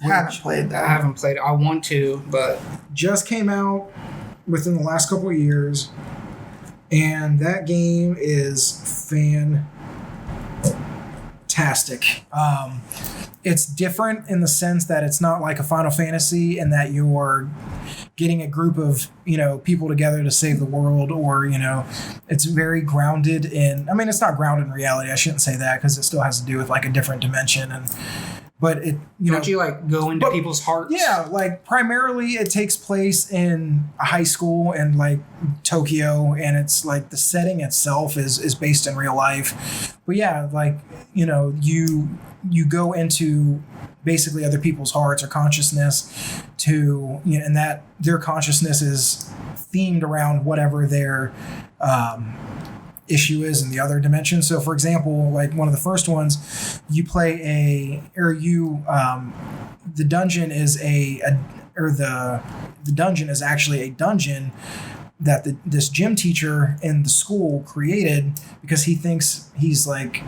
[SPEAKER 2] Haven't played
[SPEAKER 3] I
[SPEAKER 2] that.
[SPEAKER 3] haven't played it. I want to, but
[SPEAKER 1] Just came out within the last couple of years, and that game is fantastic. It's different in the sense that it's not like a Final Fantasy in that you're getting a group of people together to save the world, or it's very grounded in, I mean, it's not grounded in reality, I shouldn't say that, because it still has to do with like a different dimension, but it
[SPEAKER 3] don't you like go into
[SPEAKER 1] but-
[SPEAKER 3] people's hearts?
[SPEAKER 1] yeah, like primarily it takes place in a high school in like Tokyo, and it's like the setting itself is based in real life. But yeah, like you go into basically other people's hearts or consciousness and that their consciousness is themed around whatever their issue is in the other dimension. So for example, like one of the first ones, you play the dungeon is the dungeon is actually a dungeon that this gym teacher in the school created because he thinks he's like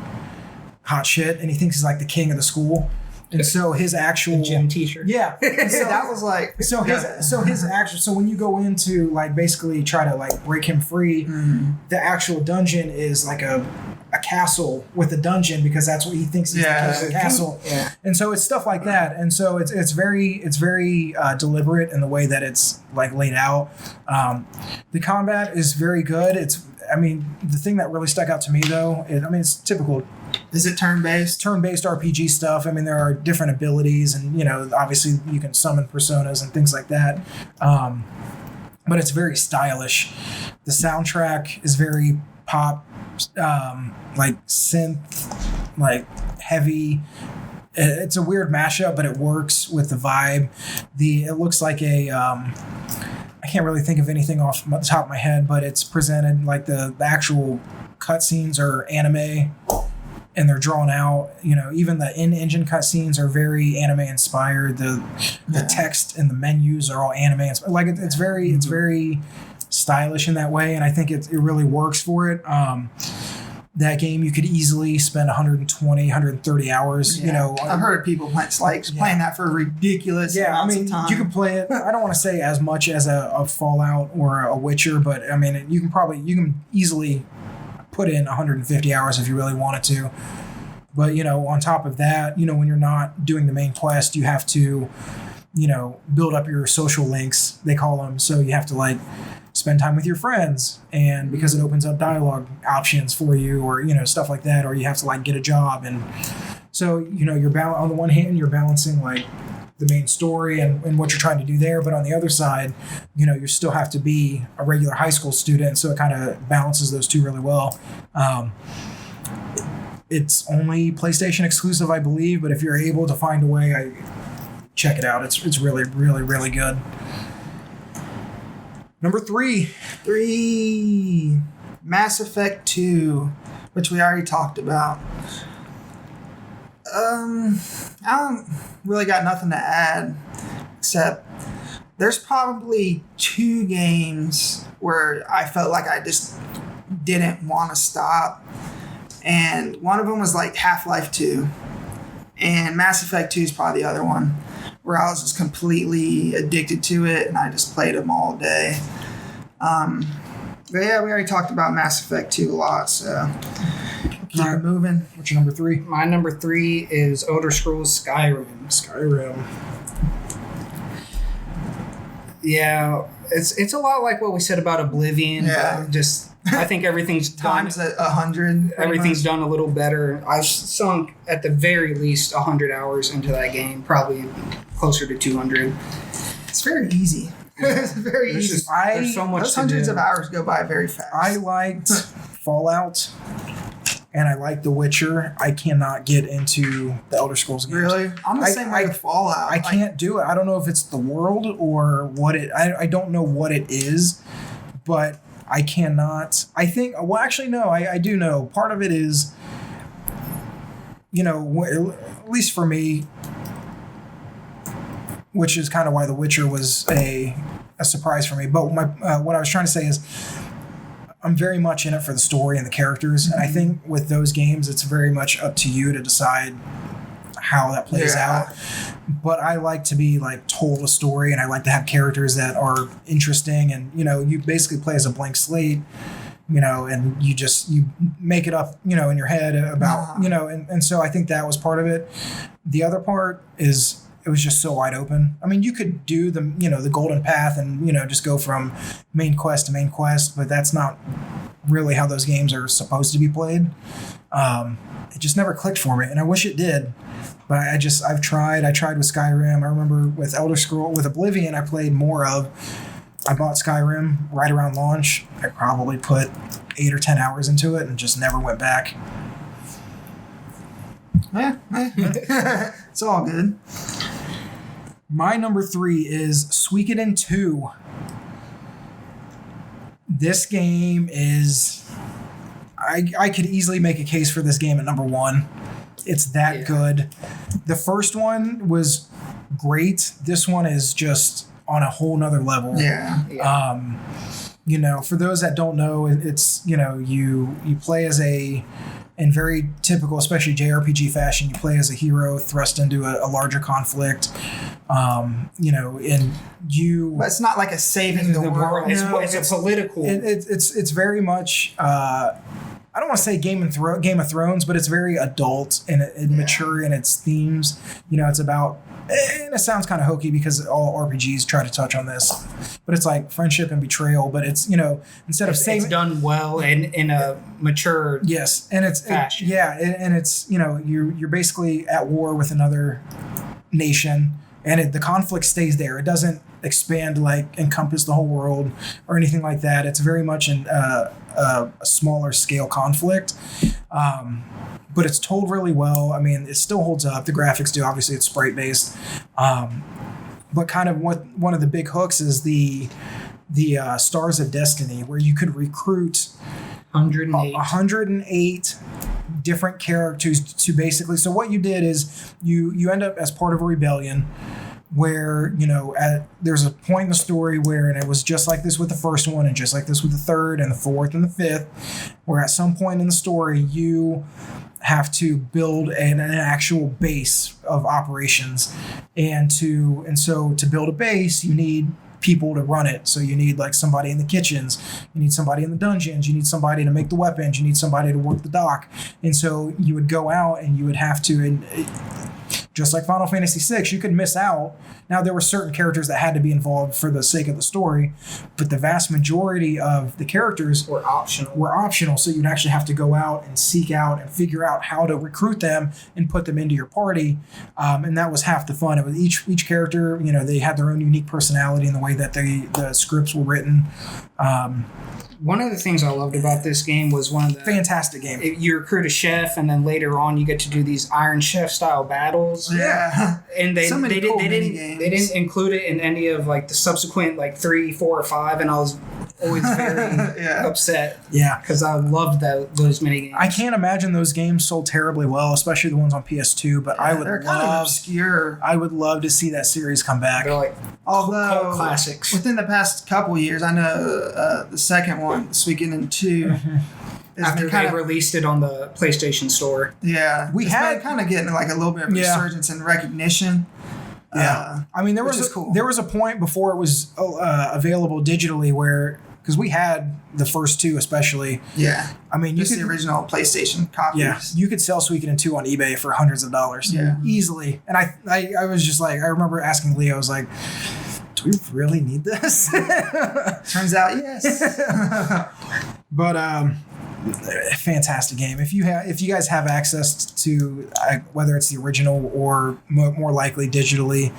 [SPEAKER 1] hot shit and he thinks he's like the king of the school. And so his actual
[SPEAKER 3] gym teacher.
[SPEAKER 1] Yeah. And so
[SPEAKER 2] That was like
[SPEAKER 1] so his actual, so when you go into like basically try to like break him free, the actual dungeon is like a castle with a dungeon, because that's what he thinks is the castle.
[SPEAKER 3] Yeah.
[SPEAKER 1] And so it's stuff like that. And so it's very deliberate in the way that it's like laid out. The combat is very good. The thing that really stuck out to me though, it's typical
[SPEAKER 2] Is it turn-based?
[SPEAKER 1] turn-based RPG stuff. I mean, there are different abilities, and obviously you can summon personas and things like that. But it's very stylish. The soundtrack is very pop, like synth, like heavy. It's a weird mashup, but it works with the vibe. It looks like I can't really think of anything off the top of my head, but it's presented like the actual cutscenes are anime. And they're drawn out, even the in-engine cutscenes are very anime inspired. The text and the menus are all anime inspired. Like it's very stylish in that way, and I think it really works for it. That game you could easily spend 120, 130 hours.
[SPEAKER 2] I've heard people playing that for ridiculous amounts of time.
[SPEAKER 1] You could play it. I don't want to say as much as a Fallout or a Witcher, but I mean you can easily put in 150 hours if you really wanted to. But on top of that, when you're not doing the main quest, you have to build up your social links, they call them. So you have to like spend time with your friends, and because it opens up dialogue options for you, or stuff like that, or you have to like get a job. And so you're on the one hand you're balancing like the main story and what you're trying to do there, but on the other side, you still have to be a regular high school student, so it kind of balances those two really well. It's only PlayStation exclusive, I believe, but if you're able to find a way, check it out. It's really, really, really good. Number 3,
[SPEAKER 2] Mass Effect 2, which we already talked about. I don't really got nothing to add, except there's probably 2 games where I felt like I just didn't want to stop. And one of them was like Half-Life 2. And Mass Effect 2 is probably the other one, where I was just completely addicted to it and I just played them all day. But yeah, we already talked about Mass Effect 2 a lot, so keep it moving.
[SPEAKER 1] What's your number 3?
[SPEAKER 3] My number 3 is Elder Scrolls Skyrim.
[SPEAKER 1] Skyrim.
[SPEAKER 3] Yeah, it's a lot like what we said about Oblivion.
[SPEAKER 2] Yeah.
[SPEAKER 3] But just I think everything's done.
[SPEAKER 2] Times 100.
[SPEAKER 3] Everything's done a little better. I've sunk at the very least 100 hours into that game, probably closer to 200.
[SPEAKER 2] It's very easy. It's very
[SPEAKER 3] There's
[SPEAKER 2] easy.
[SPEAKER 3] just there's so much
[SPEAKER 2] Those
[SPEAKER 3] to
[SPEAKER 2] hundreds
[SPEAKER 3] do.
[SPEAKER 2] of hours go by very fast.
[SPEAKER 1] I liked Fallout, and I liked The Witcher. I cannot get into the Elder Scrolls games.
[SPEAKER 2] Really? I'm the same way with Fallout.
[SPEAKER 1] I can't do it. I don't know if it's the world or what it. I don't know what it is, but I cannot. I think. Well, actually, no. I do know. Part of it is, at least for me, which is kind of why The Witcher was a surprise for me. But what I was trying to say is, I'm very much in it for the story and the characters, and I think with those games, it's very much up to you to decide how that plays out. But I like to be like told a story, and I like to have characters that are interesting, and you basically play as a blank slate, and you make it up, in your head about, and so I think that was part of it. The other part is it was just so wide open. I mean, you could do the golden path and, just go from main quest to main quest, but that's not really how those games are supposed to be played. It just never clicked for me, and I wish it did. But I've tried. I tried with Skyrim. I remember with with Oblivion, I played more of. I bought Skyrim right around launch. I probably put 8 or 10 hours into it and just never went back.
[SPEAKER 2] It's all good.
[SPEAKER 1] My number 3 is Suikoden 2. This game is... I could easily make a case for this game at number 1. It's that good. The first one was great. This one is just on a whole nother level. For those that don't know, it's, you play as in very typical, especially JRPG fashion, you play as a hero thrust into a larger conflict, and you...
[SPEAKER 2] But it's not like a saving the world.
[SPEAKER 3] It's a political...
[SPEAKER 1] It's very much... I don't want to say Game of Thrones, but it's very adult and mature in its themes. It's about... And it sounds kind of hokey because all RPGs try to touch on this, but it's like friendship and betrayal. But it's instead of saying
[SPEAKER 3] it's done well and in a mature
[SPEAKER 1] and it's
[SPEAKER 3] fashion.
[SPEAKER 1] And it's you're basically at war with another nation, and the conflict stays there. It doesn't expand encompass the whole world or anything like that. It's very much a smaller scale conflict. But it's told really well. I mean, it still holds up. The graphics do. Obviously, it's sprite based. But kind of one of the big hooks is the Stars of Destiny, where you could recruit 108 different characters to basically. So what you did is you end up as part of a rebellion, where there's a point in the story where, and it was just like this with the first one, and just like this with the third and the fourth and the fifth, where at some point in the story you have to build an actual base of operations, and so to build a base you need people to run it. So you need somebody in the kitchens, you need somebody in the dungeons, you need somebody to make the weapons, you need somebody to work the dock. And so you would go out and you would have to, and just like Final Fantasy VI, you could miss out. Now, there were certain characters that had to be involved for the sake of the story, but the vast majority of the characters
[SPEAKER 3] were
[SPEAKER 1] optional. So you'd actually have to go out and seek out and figure out how to recruit them and put them into your party. And that was half the fun. It was each character, they had their own unique personality in the way that the scripts were written.
[SPEAKER 3] One of the things I loved about this game was one of the...
[SPEAKER 1] Fantastic game.
[SPEAKER 3] You recruit a chef, and then later on you get to do these Iron Chef style battles.
[SPEAKER 2] Yeah.
[SPEAKER 3] And they didn't include it in any of the subsequent 3, 4, or 5, and I was always very upset.
[SPEAKER 1] Yeah.
[SPEAKER 3] Because I loved those mini games.
[SPEAKER 1] I can't imagine those games sold terribly well, especially the ones on PS2. But
[SPEAKER 2] they're kind of obscure.
[SPEAKER 1] I would love to see that series come back.
[SPEAKER 3] They're like cult classics.
[SPEAKER 2] Within the past couple years, I know the second one, Suikoden 2.
[SPEAKER 3] After they released it on the PlayStation Store.
[SPEAKER 2] Yeah.
[SPEAKER 1] We had
[SPEAKER 2] kind of getting like a little bit of resurgence and recognition.
[SPEAKER 1] Yeah. I mean, there was a point before it was available digitally where, because we had the first two especially.
[SPEAKER 2] Yeah.
[SPEAKER 1] I mean,
[SPEAKER 2] just the original PlayStation copies.
[SPEAKER 1] Yeah. You could sell Suikoden 2 on eBay for hundreds of dollars.
[SPEAKER 2] Yeah.
[SPEAKER 1] Easily. And I was just like, I remember asking Leo, I was like, do we really need this?
[SPEAKER 2] Turns out, yes.
[SPEAKER 1] But fantastic game. If you guys have access to whether it's the original or more likely digitally,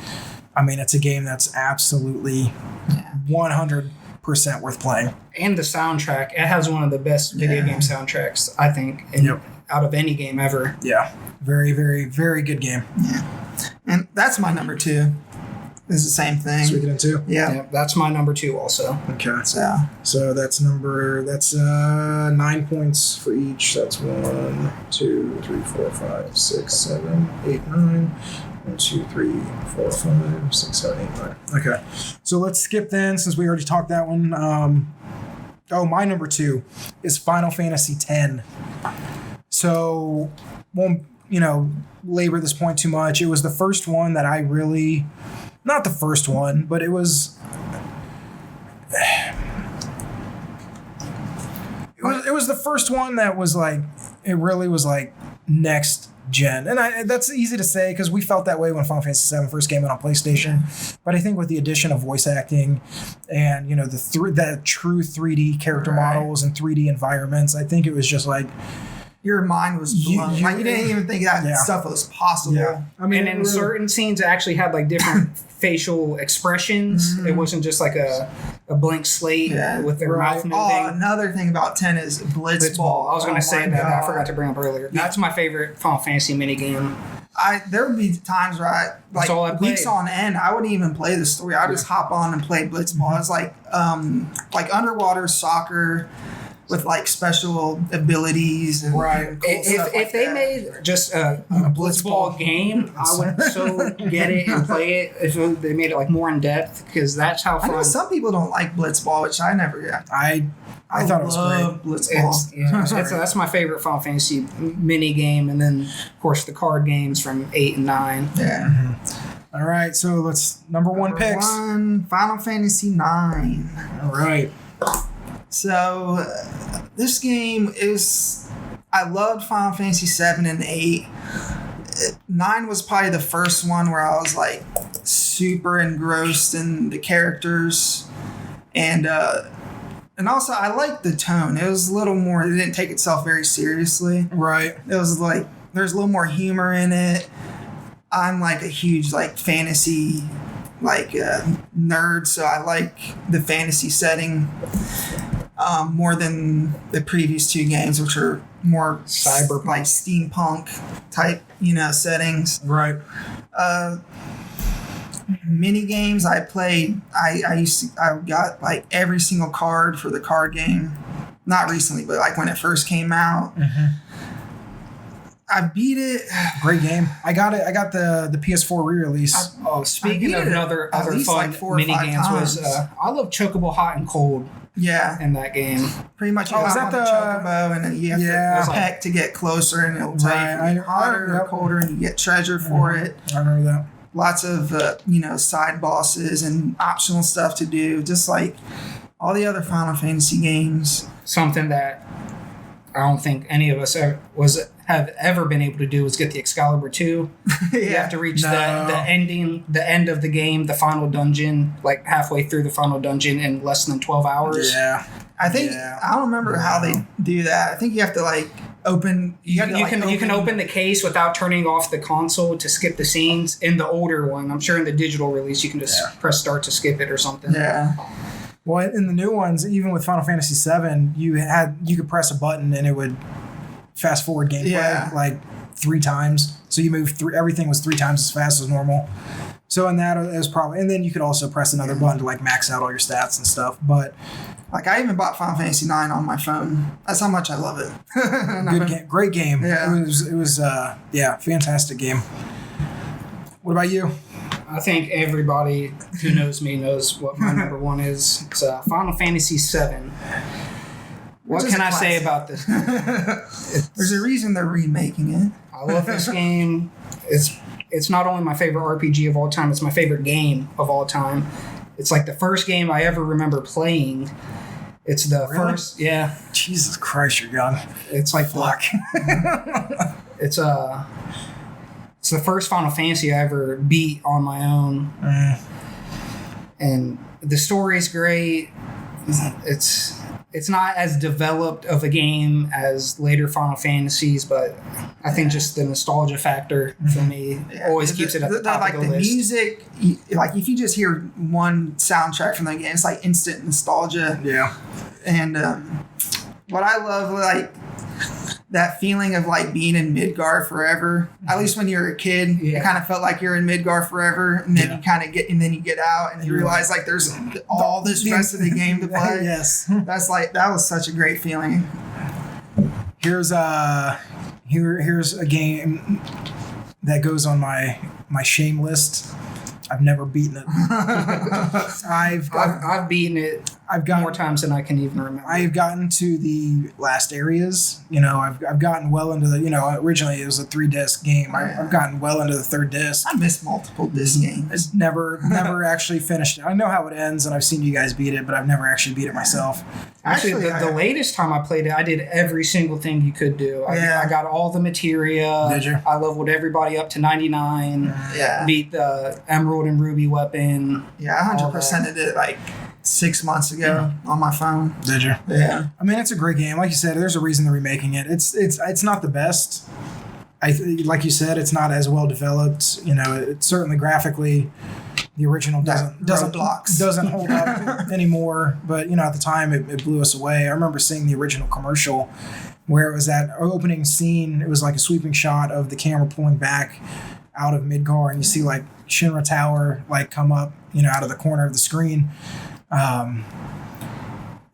[SPEAKER 1] I mean, it's a game that's absolutely 100% worth playing.
[SPEAKER 3] And the soundtrack, it has one of the best video game soundtracks, I think, out of any game ever.
[SPEAKER 1] Yeah, very, very, very good game.
[SPEAKER 2] Yeah, and that's my number 2. It's the same thing.
[SPEAKER 1] Suikoden 2?
[SPEAKER 2] Yeah.
[SPEAKER 3] That's my number 2 also.
[SPEAKER 1] Okay. So that's 9 points for each. That's 1, 2, 3, 4, 5, 6, 7, 8, 9. 1, 2, 3, 4, 5, 6, 7, 8, 9. Okay. So let's skip then, since we already talked that one. My number 2 is Final Fantasy X. So won't, labor this point too much. It was the first one that I really... Not the first one, but it was the first one that was like, it really was like next gen. And that's easy to say because we felt that way when Final Fantasy VII first came out on PlayStation. But I think with the addition of voice acting and, the true 3D character models and 3D environments, I think it was just like,
[SPEAKER 2] your mind was blown. You didn't even think that stuff was possible.
[SPEAKER 1] Yeah.
[SPEAKER 3] I mean, and in certain scenes, it actually had like different facial expressions. Mm-hmm. It wasn't just like a blank slate with their mouth moving.
[SPEAKER 2] Oh, another thing about 10 is Blitzball.
[SPEAKER 3] I was going to say that. I forgot to bring up earlier. That's my favorite Final Fantasy minigame.
[SPEAKER 2] There would be times where weeks on end, I wouldn't even play the story. I would just hop on and play Blitzball. It's like underwater soccer with like special abilities and cool
[SPEAKER 3] if they made just a Blitzball game, I would so get it and play it if they made it like more in depth, because that's how fun.
[SPEAKER 2] I know some people don't like Blitzball, which I never got.
[SPEAKER 1] I thought it was great.
[SPEAKER 2] Blitzball.
[SPEAKER 3] That's my favorite Final Fantasy mini game, and then of course the card games from 8 and 9.
[SPEAKER 2] Yeah.
[SPEAKER 1] Mm-hmm. All right, so let's number one picks.
[SPEAKER 2] Final Fantasy 9.
[SPEAKER 1] All right.
[SPEAKER 2] So, this game is... I loved Final Fantasy 7 and 8. 9 was probably the first one where I was, like, super engrossed in the characters. And also, I liked the tone. It was a little more... It didn't take itself very seriously.
[SPEAKER 1] Right.
[SPEAKER 2] It was, like... There's a little more humor in it. I'm, like, a huge, like, fantasy... nerd, so I like the fantasy setting more than the previous 2 games, which are more
[SPEAKER 1] cyberpunk,
[SPEAKER 2] like steampunk type, settings.
[SPEAKER 1] Right.
[SPEAKER 2] Mini games I played. I got like every single card for the card game. Not recently, but like when it first came out.
[SPEAKER 1] Mm-hmm.
[SPEAKER 2] I beat it.
[SPEAKER 1] Great game. I got it. I got the PS4 re-release.
[SPEAKER 3] Speaking of other fun
[SPEAKER 2] like 4 or
[SPEAKER 3] mini
[SPEAKER 2] 5
[SPEAKER 3] games,
[SPEAKER 2] times.
[SPEAKER 3] I love Chocobo Hot and Cold.
[SPEAKER 2] Yeah,
[SPEAKER 3] in that game.
[SPEAKER 2] Pretty much.
[SPEAKER 1] Is that the
[SPEAKER 2] Chocobo, and then you have to peck to get closer, and it'll tell you hotter or colder, and you get treasure for it.
[SPEAKER 1] I remember that.
[SPEAKER 2] Lots of side bosses and optional stuff to do, just like all the other Final Fantasy games.
[SPEAKER 3] Something that I don't think any of us have ever been able to do is get the Excalibur 2. You have to reach the end of the game, the final dungeon, like halfway through the final dungeon in less than 12 hours.
[SPEAKER 2] Yeah. I think I don't remember how they do that. I think you have to like open. You
[SPEAKER 3] can open the case without turning off the console to skip the scenes. In the older one, I'm sure in the digital release you can just press start to skip it or something.
[SPEAKER 2] Yeah.
[SPEAKER 1] Well, in the new ones, even with Final Fantasy VII, you could press a button and it would fast forward gameplay like 3 times. So you move through, everything was 3 times as fast as normal. So in that is probably, and then you could also press another button to like max out all your stats and stuff. But
[SPEAKER 2] like I even bought Final Fantasy 9 on my phone. That's how much I love it.
[SPEAKER 1] good game, great game.
[SPEAKER 2] Yeah.
[SPEAKER 1] It was fantastic game. What about you?
[SPEAKER 3] I think everybody who knows me knows what my number one is. It's Final Fantasy VII. What can I say about this?
[SPEAKER 2] There's a reason they're remaking it.
[SPEAKER 3] I love this game. It's not only my favorite RPG of all time, it's my favorite game of all time. It's like the first game I ever remember playing. It's the first, yeah.
[SPEAKER 1] Jesus Christ, you're young.
[SPEAKER 3] It's like
[SPEAKER 1] Fuck.
[SPEAKER 3] It's the first Final Fantasy I ever beat on my own. And the story is great. It's not as developed of a game as later Final Fantasies, but I think just the nostalgia factor for me always keeps it at the top
[SPEAKER 2] like
[SPEAKER 3] of the
[SPEAKER 2] the
[SPEAKER 3] list.
[SPEAKER 2] music, like if you just hear one soundtrack from the game, it's like instant nostalgia.
[SPEAKER 1] Yeah.
[SPEAKER 2] And what I love, like that feeling of like being in Midgar forever. At least when you're a kid, it kind of felt like you're in Midgar forever, and then you kind of get, and then you get out, and you realize like there's all this rest of the game to play.
[SPEAKER 1] Yes.
[SPEAKER 2] That was such a great feeling.
[SPEAKER 1] Here's a game that goes on my shame list. I've never beaten it.
[SPEAKER 3] I've beaten it.
[SPEAKER 1] I've gotten
[SPEAKER 3] more times than I can even remember.
[SPEAKER 1] I've gotten to the last areas. I've gotten well into the. Originally it was a 3-disc game. I've gotten well into the 3rd disc.
[SPEAKER 2] I miss multiple disc games.
[SPEAKER 1] I've never actually finished it. I know how it ends, and I've seen you guys beat it, but I've never actually beat it myself.
[SPEAKER 3] Actually, the latest time I played it, I did every single thing you could do. I got all the materia.
[SPEAKER 1] Did you?
[SPEAKER 3] I leveled everybody up to 99.
[SPEAKER 2] Yeah.
[SPEAKER 3] Beat the Emerald and Ruby weapon.
[SPEAKER 2] Yeah, I 100%ed it like 6 months ago on my phone.
[SPEAKER 1] Did you?
[SPEAKER 2] Yeah.
[SPEAKER 1] I mean, it's a great game. Like you said, there's a reason they're remaking it. It's not the best. Like you said, it's not as well developed. It's certainly graphically, the original doesn't hold up anymore. But at the time, it blew us away. I remember seeing the original commercial where it was that opening scene. It was like a sweeping shot of the camera pulling back out of Midgar, and you see like Shinra Tower like come up, out of the corner of the screen.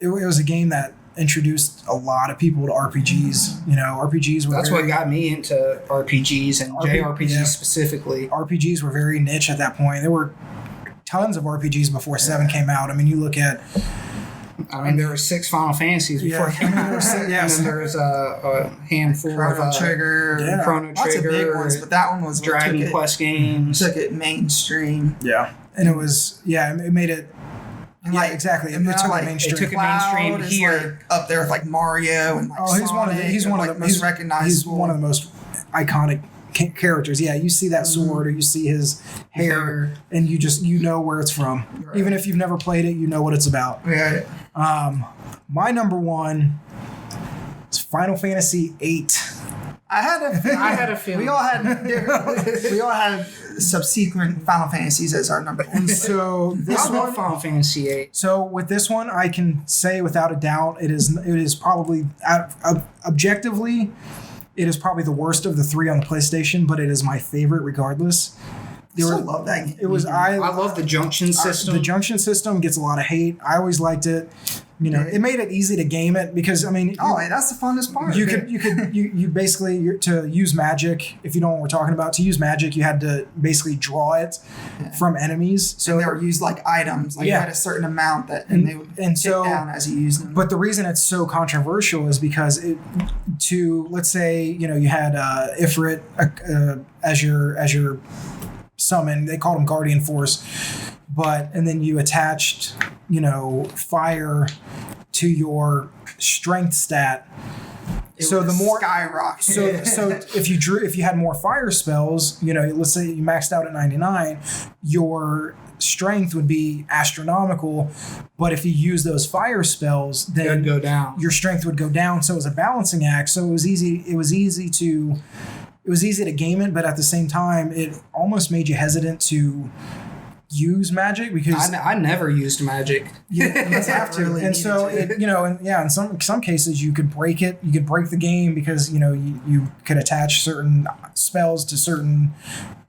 [SPEAKER 1] It was a game that introduced a lot of people to RPGs. RPGs were
[SPEAKER 3] that's what got me into RPGs and JRPGs specifically.
[SPEAKER 1] RPGs were very niche at that point. There were tons of RPGs before 7 came out. I mean, you look at.
[SPEAKER 3] There were 6 Final Fantasies before it came out. And then there was a handful
[SPEAKER 2] Chrono
[SPEAKER 3] of
[SPEAKER 2] Trigger,
[SPEAKER 3] Chrono
[SPEAKER 2] lots
[SPEAKER 3] Trigger,
[SPEAKER 2] of big ones, but that one was
[SPEAKER 3] Dragon Quest games.
[SPEAKER 2] Took it mainstream.
[SPEAKER 1] Yeah, and it was it made it.
[SPEAKER 2] And
[SPEAKER 1] exactly.
[SPEAKER 2] And
[SPEAKER 1] it took
[SPEAKER 2] like,
[SPEAKER 1] it mainstream.
[SPEAKER 3] It took it mainstream here,
[SPEAKER 2] like up there with like Mario and like Sonic.
[SPEAKER 1] He's one of the most recognizable. He's one of the most iconic characters. Yeah, you see that sword or you see his hair, and you know where it's from. Right. Even if you've never played it, you know what it's about.
[SPEAKER 2] Yeah.
[SPEAKER 1] My number one is Final Fantasy VIII.
[SPEAKER 2] I had a feeling. We all had subsequent Final Fantasies as our number one.
[SPEAKER 1] So
[SPEAKER 3] I love Final Fantasy VIII.
[SPEAKER 1] So with this one, I can say without a doubt, it is probably objectively, it is probably the worst of the 3 on the PlayStation, but it is my favorite regardless.
[SPEAKER 2] I love that game.
[SPEAKER 1] It was
[SPEAKER 3] I love the junction system.
[SPEAKER 1] The junction system gets a lot of hate. I always liked it. It made it easy to game it because
[SPEAKER 2] that's the funnest part.
[SPEAKER 1] You basically to use magic. If you know what we're talking about, to use magic, you had to basically draw it from enemies. So
[SPEAKER 2] they were used like items. Like you had a certain amount and they would hit down as you used them.
[SPEAKER 1] But the reason it's so controversial is because let's say you had Ifrit as your summon. They called him Guardian Force. And then you attached, fire to your strength stat. So the more
[SPEAKER 2] skyrocket.
[SPEAKER 1] So if you had more fire spells, let's say you maxed out at 99, your strength would be astronomical. But if you use those fire spells, then
[SPEAKER 3] it would go down.
[SPEAKER 1] Your strength would go down. So it was a balancing act. So it was easy to game it, but at the same time, it almost made you hesitant to use magic because
[SPEAKER 3] I never used magic.
[SPEAKER 1] You have to, and so in some cases you could break it. You could break the game because you could attach certain spells to certain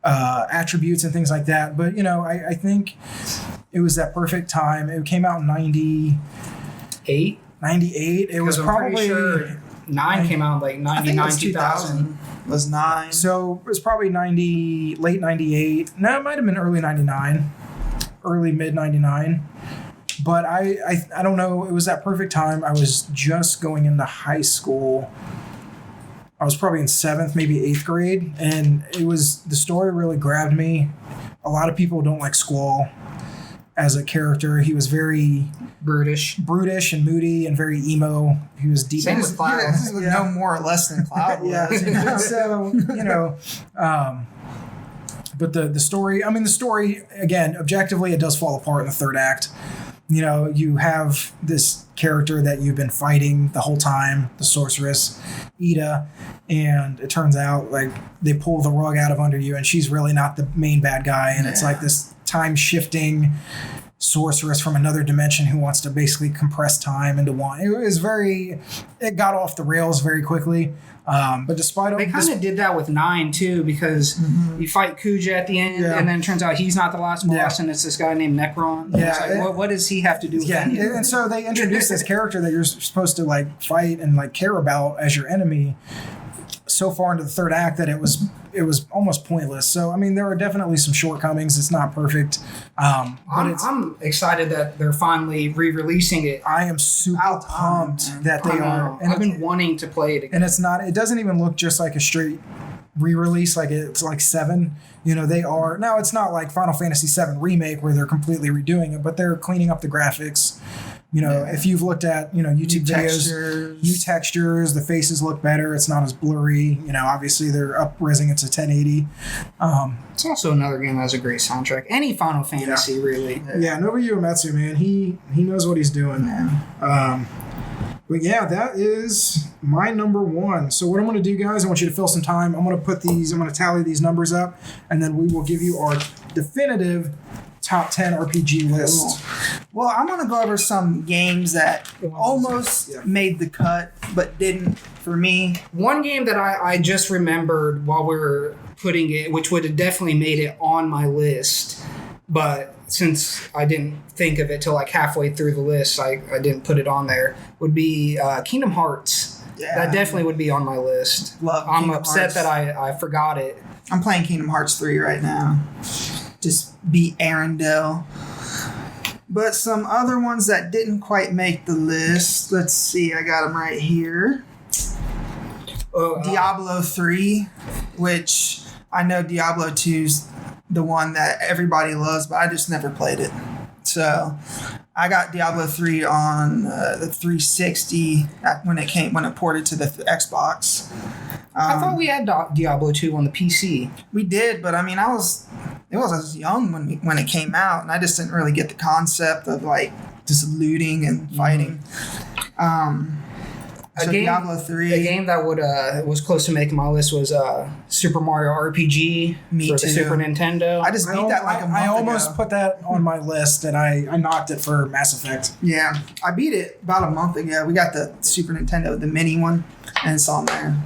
[SPEAKER 1] attributes and things like that. But I think it was that perfect time. It came out in 98. 98. It was
[SPEAKER 3] I'm
[SPEAKER 1] probably
[SPEAKER 3] pretty sure 9 came out like 99, 2000.
[SPEAKER 2] Was 9.
[SPEAKER 1] So it was probably late 98. No, it might have been early 99, early mid 99. But I don't know. It was that perfect time. I was just going into high school. I was probably in 7th, maybe 8th grade, and the story really grabbed me. A lot of people don't like Squall as a character. He was very brutish and moody and very emo. He was deep.
[SPEAKER 3] Same with Cloud.
[SPEAKER 2] No more or less than Cloud was.
[SPEAKER 1] So but the story. I mean, the story again, objectively, it does fall apart in the third act. You have this character that you've been fighting the whole time, the sorceress, Ida, and it turns out like they pull the rug out of under you, and she's really not the main bad guy, and it's like this time-shifting sorceress from another dimension who wants to basically compress time into one. It got off the rails very quickly. But despite
[SPEAKER 3] they kind of did that with 9 too, because you fight Kuja at the end, and then it turns out he's not the last boss, and it's this guy named Necron.
[SPEAKER 1] Yeah,
[SPEAKER 3] like, what does he have to do with anything?
[SPEAKER 1] And so they introduced this character that you're supposed to like fight and like care about as your enemy so far into the third act that it was almost pointless. So I mean, there are definitely some shortcomings. It's not perfect, but
[SPEAKER 3] I'm excited that they're finally re-releasing it.
[SPEAKER 1] I am super pumped that they are.
[SPEAKER 3] And I've been wanting to play it again.
[SPEAKER 1] And it's not. It doesn't even look just like a straight re-release. Like it's like 7. They are now. It's not like Final Fantasy VII Remake where they're completely redoing it, but they're cleaning up the graphics. If you've looked at, YouTube videos, new textures, the faces look better. It's not as blurry. Obviously they're up-resing it to 1080.
[SPEAKER 3] It's also another game that has a great soundtrack. Any Final Fantasy, really.
[SPEAKER 1] Yeah, Nobuo Uematsu, man. He knows what he's doing. But yeah, that is my number 1. So what I'm going to do, guys, I want you to fill some time. I'm going to tally these numbers up, and then we will give you our definitive top 10 RPG list.
[SPEAKER 2] Well, I'm going to go over some games that almost made the cut, but didn't for me.
[SPEAKER 3] One game that I just remembered while we were putting it, which would have definitely made it on my list, but since I didn't think of it till like halfway through the list, I didn't put it on there, would be Kingdom Hearts. Yeah. That definitely would be on my list. I'm Kingdom upset Hearts. That I forgot it.
[SPEAKER 2] I'm playing Kingdom Hearts 3 right now. Just beat Arendelle. But some other ones that didn't quite make the list. Let's see, I got them right here. Diablo 3, which I know Diablo 2's the one that everybody loves, but I just never played it. So I got Diablo 3 on the 360 when it ported to the Xbox.
[SPEAKER 3] I thought we had Diablo 2 on the PC.
[SPEAKER 2] We did, but I mean, I was young when it came out, and I just didn't really get the concept of like just looting and fighting. Diablo 3.
[SPEAKER 3] A game that was close to making my list was Super Mario RPG for the Super Nintendo.
[SPEAKER 2] I just beat that like a month ago.
[SPEAKER 1] I almost put that on my list, and I knocked it for Mass Effect.
[SPEAKER 2] Yeah, I beat it about a month ago. We got the Super Nintendo, the mini one, and it's on there.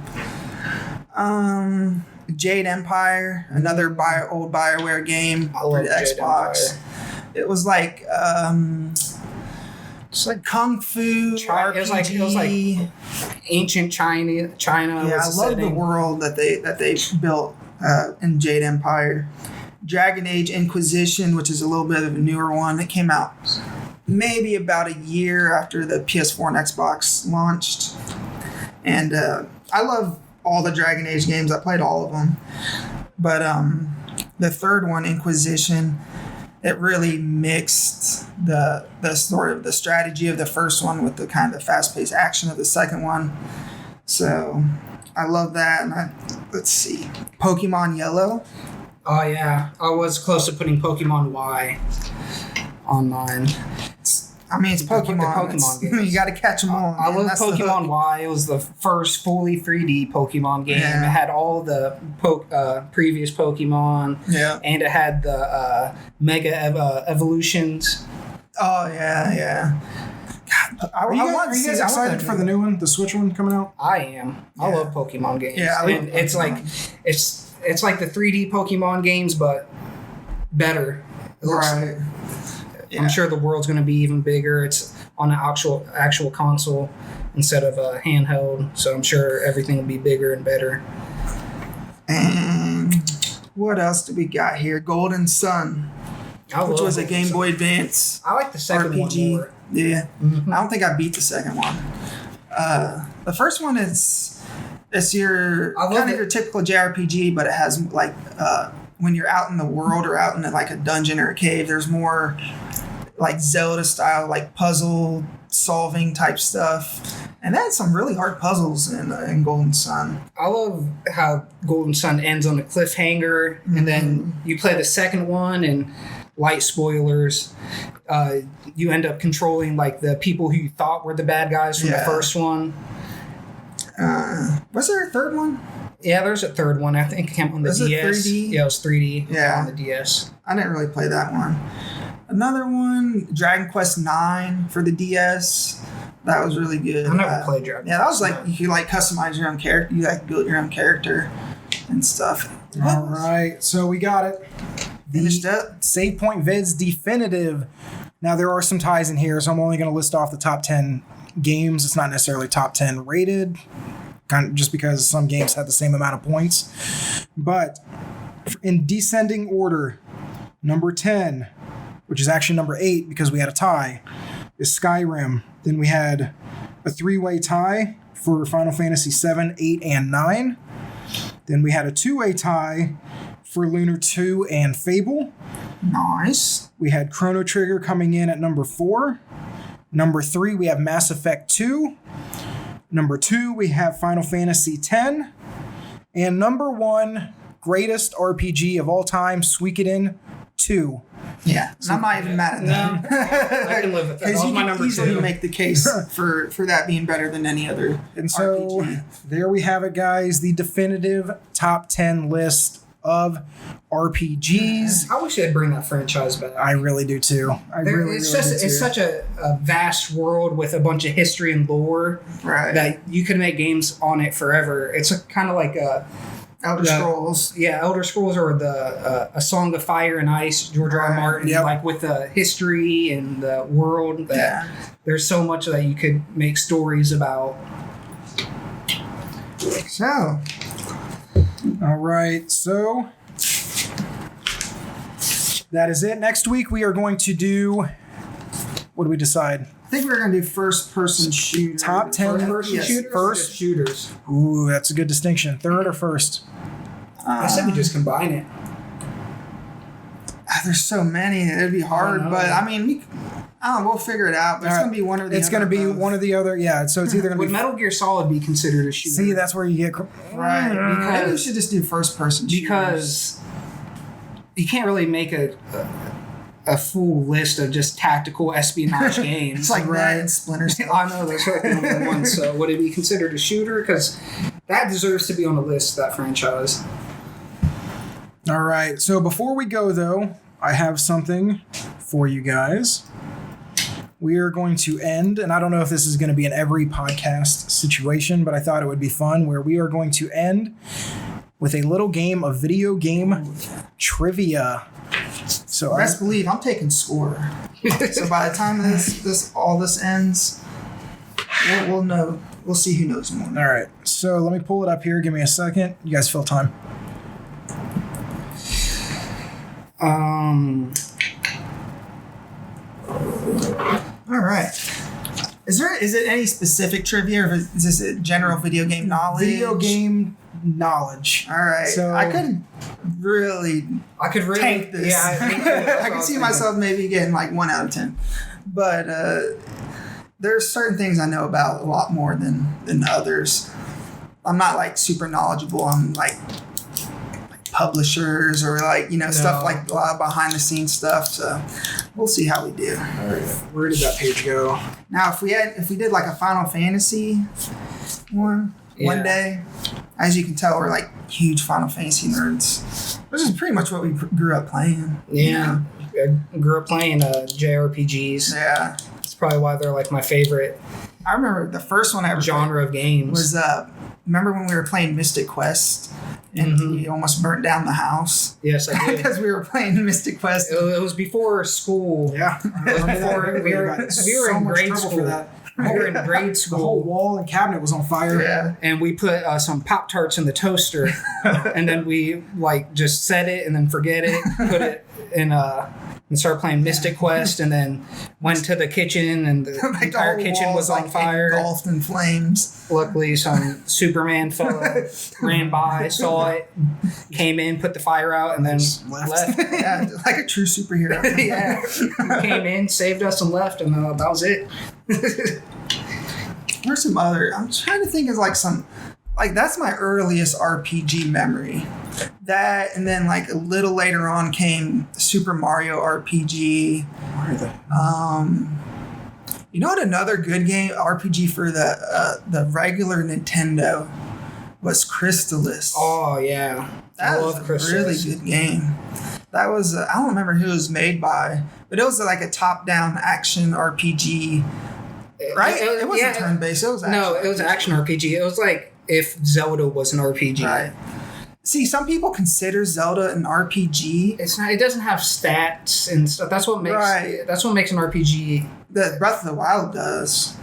[SPEAKER 2] Jade Empire, another old BioWare game for the Xbox. It was like it's like Kung Fu RPG.
[SPEAKER 3] It was like ancient China.
[SPEAKER 2] Yeah, I love the world that they built in Jade Empire. Dragon Age Inquisition, which is a little bit of a newer one. It came out maybe about a year after the PS4 and Xbox launched. And I love all the Dragon Age games. I played all of them. But the third one, Inquisition, it really mixed the sort of the strategy of the first one with the kind of fast-paced action of the second one. So I love that. And let's see. Pokemon Yellow.
[SPEAKER 3] Oh, yeah. I was close to putting Pokemon Y on mine.
[SPEAKER 2] It's Pokemon games. You got to catch them all.
[SPEAKER 3] I love Pokemon Y. It was the first fully 3D Pokemon game. Yeah. It had all the previous Pokemon.
[SPEAKER 2] Yeah.
[SPEAKER 3] And it had the Mega Evolutions.
[SPEAKER 2] Oh, yeah. God,
[SPEAKER 1] are you guys excited for the new one, the Switch one coming out?
[SPEAKER 3] I am. I love Pokemon games.
[SPEAKER 2] Yeah,
[SPEAKER 3] it's like it's like the 3D Pokemon games, but better. It looks-
[SPEAKER 2] Right. Yeah.
[SPEAKER 3] I'm sure the world's going to be even bigger. It's on an actual console instead of a handheld, so I'm sure everything will be bigger and better.
[SPEAKER 2] And what else do we got here? Golden Sun, which was a Game Boy Advance
[SPEAKER 3] I like the second
[SPEAKER 2] RPG.
[SPEAKER 3] one more.
[SPEAKER 2] Yeah.
[SPEAKER 3] Mhm.
[SPEAKER 2] I don't think I beat the second one. The first one is your
[SPEAKER 3] I love
[SPEAKER 2] kind of
[SPEAKER 3] it.
[SPEAKER 2] your typical JRPG, but it has like when you're out in the world or out in like a dungeon or a cave, there's more like Zelda style, like puzzle solving type stuff. And that's some really hard puzzles in Golden Sun.
[SPEAKER 3] I love how Golden Sun ends on a cliffhanger, and then you play the second one, and light spoilers, you end up controlling like the people who you thought were the bad guys from the
[SPEAKER 2] Yeah.
[SPEAKER 3] first one.
[SPEAKER 2] Was there a third one?
[SPEAKER 3] Yeah, there's a third one. I think it came on the
[SPEAKER 2] Was it
[SPEAKER 3] DS.
[SPEAKER 2] 3D?
[SPEAKER 3] Yeah, it was 3D.
[SPEAKER 2] Yeah.
[SPEAKER 3] On the DS.
[SPEAKER 2] I didn't really play that one. Another one, Dragon Quest IX for the DS. That was really good.
[SPEAKER 3] I never played Dragon.
[SPEAKER 2] Yeah, that was
[SPEAKER 3] Quest
[SPEAKER 2] like you could like customize your own character. You like build your own character and stuff.
[SPEAKER 1] All right, so we got it.
[SPEAKER 2] Finished up.
[SPEAKER 1] Save Point Vids definitive. Now there are some ties in here, so I'm only going to list off the top 10 games. It's not necessarily top 10 rated, kind of just because some games had the same amount of points. But in descending order, number 10, which is actually number 8 because we had a tie, is Skyrim. Then we had a 3-way tie for Final Fantasy 7, 8, and 9. Then we had a 2-way tie for Lunar 2 and Fable.
[SPEAKER 2] Nice.
[SPEAKER 1] We had Chrono Trigger coming in at number 4. Number 3, we have Mass Effect 2. Number 2, we have Final Fantasy 10. And number 1, greatest RPG of all time, Suikoden 2.
[SPEAKER 2] Yeah, and I'm not even mad at that.
[SPEAKER 3] No, I can live with that. That
[SPEAKER 2] Because
[SPEAKER 3] was
[SPEAKER 2] you
[SPEAKER 3] my
[SPEAKER 2] can
[SPEAKER 3] number
[SPEAKER 2] easily
[SPEAKER 3] 2.
[SPEAKER 2] make the case for that being better than any other
[SPEAKER 1] And so
[SPEAKER 2] RPG.
[SPEAKER 1] there we have it, guys. The definitive top 10 list of RPGs.
[SPEAKER 3] I wish they'd bring that franchise back.
[SPEAKER 1] I really do too.
[SPEAKER 3] It's such a vast world with a bunch of history and lore
[SPEAKER 2] Right.
[SPEAKER 3] that you can make games on it forever. It's kind of like
[SPEAKER 2] Elder Scrolls.
[SPEAKER 3] Elder Scrolls or the A Song of Fire and Ice, George R. R.
[SPEAKER 2] Right.
[SPEAKER 3] Martin,
[SPEAKER 1] Yep.
[SPEAKER 3] like with the history and the world that
[SPEAKER 2] Yeah.
[SPEAKER 3] there's so much that you could make stories about.
[SPEAKER 2] So,
[SPEAKER 1] All right, so that is it. Next week we are going to do, what do we decide?
[SPEAKER 2] I think we're going to do first-person shooter.
[SPEAKER 1] Top 10
[SPEAKER 3] First-person
[SPEAKER 2] Yes.
[SPEAKER 3] shooters,
[SPEAKER 1] First-
[SPEAKER 3] or shooters.
[SPEAKER 1] Ooh, that's a good distinction. Third or first?
[SPEAKER 3] I said we just combine it.
[SPEAKER 2] There's so many. It'd be hard,
[SPEAKER 3] know.
[SPEAKER 2] but I mean, we'll figure it out. But it's
[SPEAKER 1] All right.
[SPEAKER 2] going to be one or the
[SPEAKER 1] It's
[SPEAKER 2] other.
[SPEAKER 1] going to be
[SPEAKER 2] both.
[SPEAKER 1] one or the other. Yeah, so it's either going to
[SPEAKER 3] Would
[SPEAKER 1] be.
[SPEAKER 3] Metal Gear Solid be considered a shooter?
[SPEAKER 1] See, that's where you get.
[SPEAKER 2] Right.
[SPEAKER 3] Because-
[SPEAKER 2] Maybe we should just do first-person shooters.
[SPEAKER 3] because you can't really make a full list of just tactical espionage games.
[SPEAKER 2] it's like
[SPEAKER 1] Right.
[SPEAKER 2] that and Splinter Cell.
[SPEAKER 3] I know that's like the only one. So would it be considered a shooter? Because that deserves to be on the list. That franchise.
[SPEAKER 1] All right, so before we go, though, I have something for you guys. We are going to end, and I don't know if this is going to be in every podcast situation, but I thought it would be fun, where we are going to end with a little game of video game trivia. So
[SPEAKER 2] Best believe I'm taking score. So by the time all this ends, we'll know. We'll see who knows more.
[SPEAKER 1] all right, so let me pull it up here. Give me a second. You guys fill time.
[SPEAKER 2] All right. Is it any specific trivia, or is this a general video game knowledge?
[SPEAKER 1] Video game knowledge.
[SPEAKER 2] All right.
[SPEAKER 1] So-
[SPEAKER 2] I could really
[SPEAKER 3] I could really
[SPEAKER 2] tank this.
[SPEAKER 3] Yeah, me too. That's what
[SPEAKER 2] I can
[SPEAKER 3] was
[SPEAKER 2] see
[SPEAKER 3] thinking.
[SPEAKER 2] myself maybe getting like 1 out of 10. But there's certain things I know about a lot more than others. I'm not like super knowledgeable on like publishers or like stuff
[SPEAKER 3] No.
[SPEAKER 2] like behind the scenes stuff. So we'll see how we do.
[SPEAKER 1] All right, where did that page go?
[SPEAKER 2] Now if we did like a Final Fantasy one
[SPEAKER 3] Yeah.
[SPEAKER 2] day, as you can tell, we're like huge Final Fantasy nerds. This is pretty much what we grew up playing.
[SPEAKER 3] Yeah, I grew up playing JRPGs.
[SPEAKER 2] Yeah.
[SPEAKER 3] It's probably why they're like my favorite
[SPEAKER 2] I remember the first one I ever
[SPEAKER 3] genre of games.
[SPEAKER 2] was remember when we were playing Mystic Quest and we almost burnt down the house?
[SPEAKER 3] Yes, I did.
[SPEAKER 2] Because we were playing Mystic Quest.
[SPEAKER 3] It was before school.
[SPEAKER 1] Yeah.
[SPEAKER 3] We were in grade school.
[SPEAKER 1] For that.
[SPEAKER 3] We were in grade
[SPEAKER 1] The
[SPEAKER 3] school.
[SPEAKER 1] whole wall and cabinet was on fire.
[SPEAKER 2] Yeah.
[SPEAKER 3] And we put some Pop-Tarts in the toaster, and then we like just set it and then forget it, put it in and started playing Mystic Quest, and then went to the kitchen, and the
[SPEAKER 2] Like the
[SPEAKER 3] entire
[SPEAKER 2] whole
[SPEAKER 3] kitchen was
[SPEAKER 2] wall's,
[SPEAKER 3] on fire.
[SPEAKER 2] engulfed in flames.
[SPEAKER 3] Luckily, some Superman fella ran by, saw it, came in, put the fire out, and then left.
[SPEAKER 2] Yeah, like a true superhero.
[SPEAKER 3] Yeah, came in, saved us, and left, and that was it.
[SPEAKER 2] There's some other. I'm trying to think of that's my earliest RPG memory. That, and then like a little later on came Super Mario RPG. You know what? Another good game RPG for the regular Nintendo was Crystalis.
[SPEAKER 3] Oh yeah,
[SPEAKER 2] That
[SPEAKER 3] I
[SPEAKER 2] was
[SPEAKER 3] love
[SPEAKER 2] a
[SPEAKER 3] Crystalis.
[SPEAKER 2] really good game. That was I don't remember who it was made by, but it was like a top-down action RPG. Right? It wasn't turn-based. It was
[SPEAKER 3] it was action RPG. It was like if Zelda was an RPG.
[SPEAKER 2] Right. See, some people consider Zelda an RPG.
[SPEAKER 3] It's not. It doesn't have stats and stuff. That's what makes.
[SPEAKER 2] Right.
[SPEAKER 3] That's what makes an RPG.
[SPEAKER 2] The Breath of the Wild does,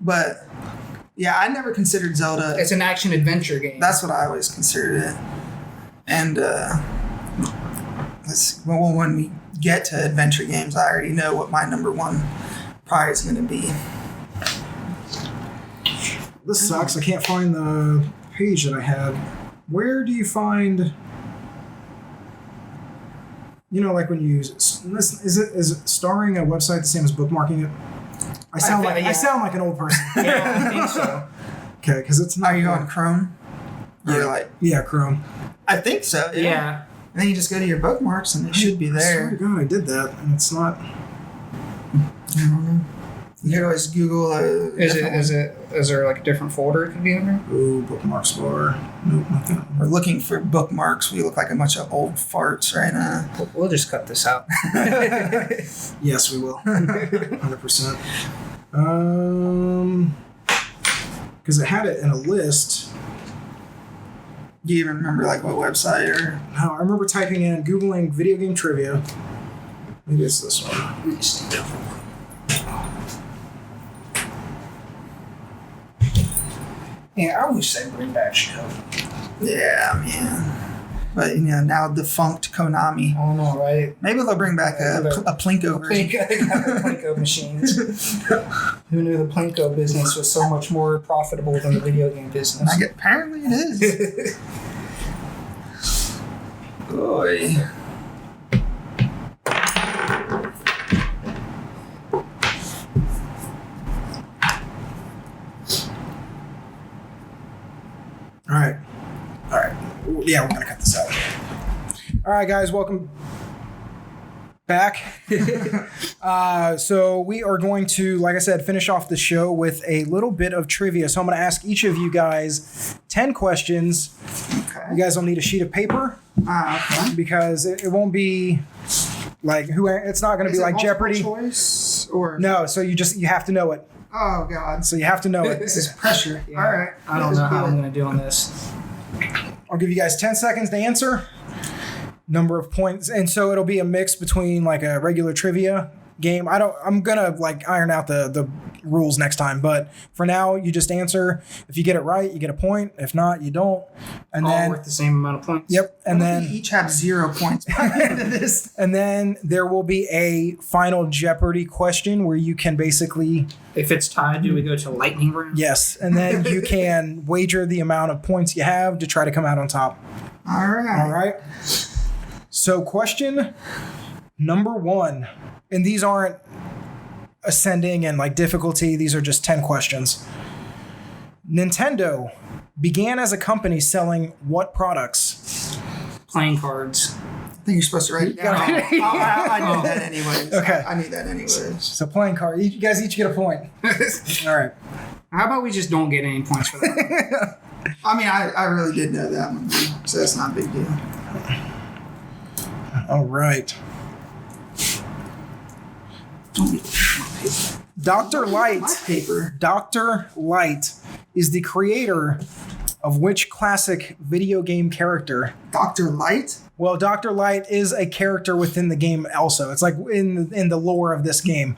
[SPEAKER 2] but yeah, I never considered Zelda.
[SPEAKER 3] It's an action adventure game.
[SPEAKER 2] That's what I always considered it. And when we get to adventure games, I already know what my number one prize is going to be.
[SPEAKER 1] This sucks. I can't find the page that I had. Where do you find? You know, like when you is it starring a website the same as bookmarking it? I sound like an old person.
[SPEAKER 3] Yeah, I think so.
[SPEAKER 1] Okay, because it's not.
[SPEAKER 2] Are you on Chrome?
[SPEAKER 1] Yeah, Chrome.
[SPEAKER 2] I think so.
[SPEAKER 3] Yeah.
[SPEAKER 2] And then you just go to your bookmarks and it should be
[SPEAKER 1] I swear to
[SPEAKER 2] there.
[SPEAKER 1] God, I did that, and it's not.
[SPEAKER 2] I don't know. You could always Google.
[SPEAKER 3] Is there like a different folder it could be under?
[SPEAKER 1] Oh, bookmarks bar. Nope, nothing.
[SPEAKER 2] We're looking for bookmarks. We look like a bunch of old farts right now.
[SPEAKER 3] We'll just cut this out.
[SPEAKER 1] Yes, we will. 100%. Because it had it in a list.
[SPEAKER 2] Do you even remember like what website or?
[SPEAKER 1] No, I remember Googling video game trivia. Maybe it's this one.
[SPEAKER 3] Yeah, I wish they'd bring back show.
[SPEAKER 2] Yeah, man. But now defunct Konami.
[SPEAKER 3] I don't know, right?
[SPEAKER 2] Maybe they'll bring back a Plinko version.
[SPEAKER 3] Plinko machines. Who knew the Plinko business was so much more profitable than the video game business?
[SPEAKER 2] Apparently it is. Boy.
[SPEAKER 1] All right. Yeah, we're gonna cut this out. All right, guys, welcome back. So we are going to, like I said, finish off the show with a little bit of trivia. So I'm going to ask each of you guys 10 questions.
[SPEAKER 2] Okay.
[SPEAKER 1] You guys will need a sheet of paper
[SPEAKER 2] Okay.
[SPEAKER 1] because it won't be like it's not going to be like Jeopardy.
[SPEAKER 2] Choice or
[SPEAKER 1] No, so you have to know it.
[SPEAKER 2] Oh God.
[SPEAKER 1] So you have to know it.
[SPEAKER 2] This is pressure.
[SPEAKER 3] Yeah,
[SPEAKER 2] All right.
[SPEAKER 3] I don't know how I'm going to do on this.
[SPEAKER 1] I'll give you guys 10 seconds to answer. Number of points, and so it'll be a mix between like a regular trivia game. I'm gonna like iron out the rules next time, but for now you just answer. If you get it right, you get a point. If not, you don't. And
[SPEAKER 3] All
[SPEAKER 1] then
[SPEAKER 3] worth the same amount of points.
[SPEAKER 1] Yep. And
[SPEAKER 2] We
[SPEAKER 1] then
[SPEAKER 2] each have 0 points by the end of this.
[SPEAKER 1] and then there will be a final Jeopardy question where you can basically
[SPEAKER 3] If it's tied, do we go to lightning round?
[SPEAKER 1] yes, and then you can wager the amount of points you have to try to come out on top.
[SPEAKER 2] All right.
[SPEAKER 1] All right. So question number 1, and these aren't ascending and like difficulty. These are just 10 questions. Nintendo began as a company selling what products?
[SPEAKER 3] Playing cards.
[SPEAKER 2] I think you're supposed to write it down. I knew that anyways.
[SPEAKER 1] Okay.
[SPEAKER 2] I knew that anyways.
[SPEAKER 1] So playing card. You guys each get a point. All right.
[SPEAKER 3] How about we just don't get any points for that?
[SPEAKER 2] I mean, I really did know that one, so that's not a big deal.
[SPEAKER 1] All right. Dr. Light.
[SPEAKER 2] My paper.
[SPEAKER 1] Dr. Light is the creator of which classic video game character?
[SPEAKER 2] Dr. Light?
[SPEAKER 1] Well, Dr. Light is a character within the game also. It's like in the lore of this game.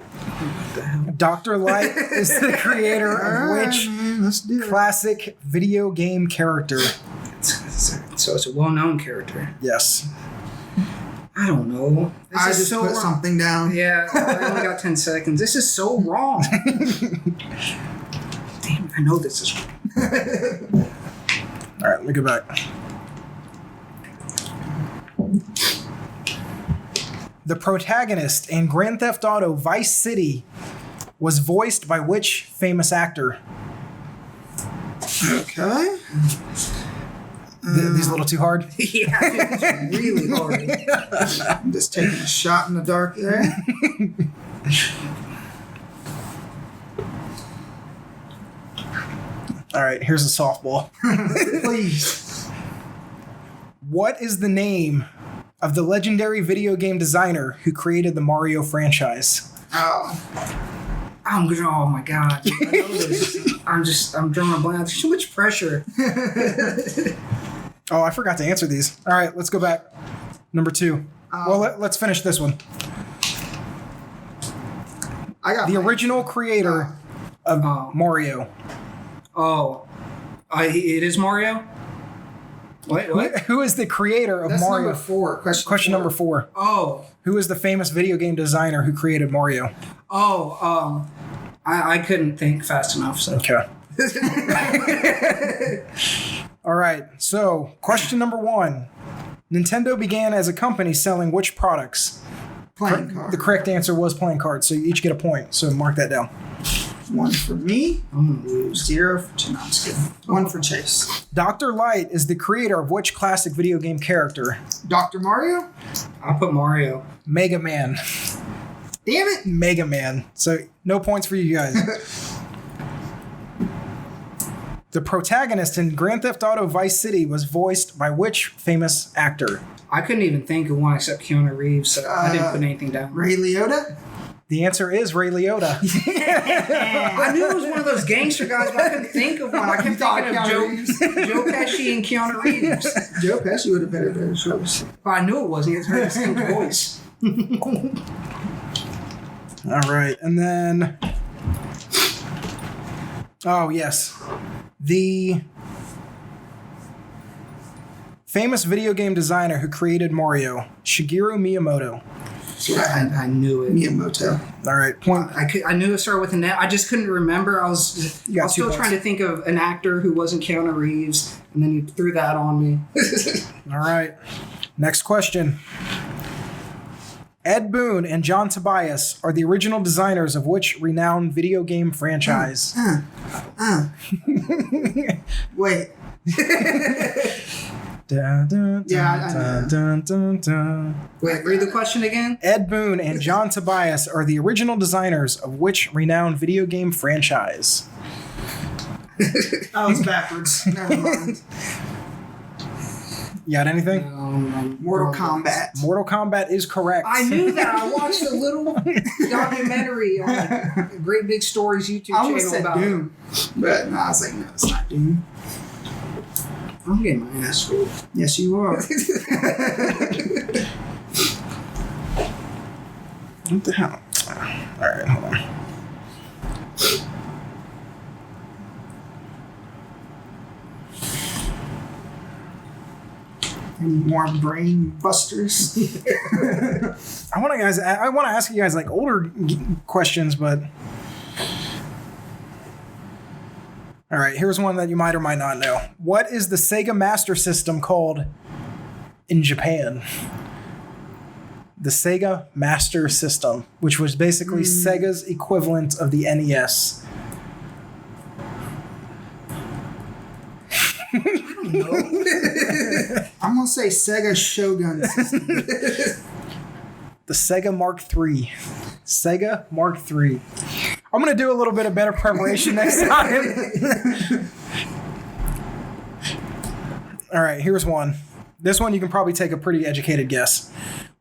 [SPEAKER 1] Dr. Light is the creator of which
[SPEAKER 2] Let's do it.
[SPEAKER 1] classic video game character?
[SPEAKER 3] So it's a well-known character.
[SPEAKER 1] Yes.
[SPEAKER 3] I don't know. This
[SPEAKER 2] I
[SPEAKER 3] is
[SPEAKER 2] just
[SPEAKER 3] so
[SPEAKER 2] put
[SPEAKER 3] wrong.
[SPEAKER 2] something down.
[SPEAKER 3] Yeah, I only got 10 seconds. This is so wrong. Damn, I know this is wrong.
[SPEAKER 1] All right, let me go back. The protagonist in Grand Theft Auto Vice City was voiced by which famous actor?
[SPEAKER 2] Okay.
[SPEAKER 1] These a little too hard?
[SPEAKER 3] Yeah, it's really hard.
[SPEAKER 2] I'm just taking a shot in the dark there.
[SPEAKER 1] All right, here's a softball.
[SPEAKER 2] Please.
[SPEAKER 1] What is the name of the legendary video game designer who created the Mario franchise?
[SPEAKER 2] Oh.
[SPEAKER 3] Oh my god. I know this. I'm drawing a blank. There's too much pressure.
[SPEAKER 1] Oh, I forgot to answer these. All right, let's go back. Number 2. Well, let's finish this one.
[SPEAKER 2] I got
[SPEAKER 1] The
[SPEAKER 2] mine.
[SPEAKER 1] original creator of Mario.
[SPEAKER 3] Oh. It is Mario? What?
[SPEAKER 1] Who is the creator of
[SPEAKER 2] That's
[SPEAKER 1] Mario?
[SPEAKER 2] number 4.
[SPEAKER 1] Question number 4.
[SPEAKER 3] Oh.
[SPEAKER 1] Who is the famous video game designer who created Mario?
[SPEAKER 3] Oh, I couldn't think fast enough, so.
[SPEAKER 1] Okay. All right. So, question number 1. Nintendo began as a company selling which products?
[SPEAKER 2] Playing card.
[SPEAKER 1] The correct answer was playing cards, so you each get a point. So mark that down.
[SPEAKER 2] 1 for me.
[SPEAKER 3] I'm gonna lose.
[SPEAKER 2] 0 for... No, I'm just kidding. 1 for Chase.
[SPEAKER 1] Dr. Light is the creator of which classic video game character?
[SPEAKER 2] Dr. Mario?
[SPEAKER 3] I'll put Mario.
[SPEAKER 1] Mega Man.
[SPEAKER 2] Damn it.
[SPEAKER 1] Mega Man. So no points for you guys. The protagonist in Grand Theft Auto Vice City was voiced by which famous actor?
[SPEAKER 3] I couldn't even think of one except Keanu Reeves, so I didn't put anything down.
[SPEAKER 2] Ray Liotta?
[SPEAKER 1] The answer is Ray Liotta.
[SPEAKER 3] I knew it was one of those gangster guys, but I couldn't think of one. I kept thinking of Joe Pesci and Keanu Reeves.
[SPEAKER 2] Joe Pesci would have been a better choice.
[SPEAKER 3] But I knew it wasn't. He has a very distinct voice.
[SPEAKER 1] All right. And then... Oh, yes. The famous video game designer who created Mario, Shigeru Miyamoto.
[SPEAKER 3] I knew it.
[SPEAKER 2] Miyamoto.
[SPEAKER 1] All right. Point.
[SPEAKER 3] I knew it started with an N. I just couldn't remember. I was
[SPEAKER 1] You got 2
[SPEAKER 3] still
[SPEAKER 1] points.
[SPEAKER 3] trying to think of an actor who wasn't Keanu Reeves, and then you threw that on me.
[SPEAKER 1] All right. Next question. Ed Boon and John Tobias are the original designers of which renowned video game franchise?
[SPEAKER 2] Wait.
[SPEAKER 1] Dun, dun,
[SPEAKER 2] Yeah, I
[SPEAKER 1] dun, dun, dun, dun.
[SPEAKER 3] Wait, read the question again.
[SPEAKER 1] Ed Boon and John Tobias are the original designers of which renowned video game franchise?
[SPEAKER 2] I was backwards. Never mind.
[SPEAKER 1] You got anything?
[SPEAKER 2] Mortal Kombat.
[SPEAKER 1] Mortal Kombat is correct.
[SPEAKER 3] I knew that. I watched a little documentary on like, Great Big Stories YouTube
[SPEAKER 2] I almost
[SPEAKER 3] channel
[SPEAKER 2] said
[SPEAKER 3] about
[SPEAKER 2] Doom. But no, I was like, no, it's not Doom.
[SPEAKER 3] I'm getting my ass rolled.
[SPEAKER 2] Yes, you are.
[SPEAKER 1] What the hell? All right, hold on.
[SPEAKER 2] Any more brain busters?
[SPEAKER 1] I want to ask you guys like older questions, but all right, here's one that you might or might not know. What is the Sega Master System called in Japan? The Sega Master System, which was basically Sega's equivalent of the NES.
[SPEAKER 2] I'm gonna say Sega Shogun system.
[SPEAKER 1] The Sega Mark III. Sega Mark III. I'm going to do a little bit of better preparation next time. All right, here's one. This one you can probably take a pretty educated guess.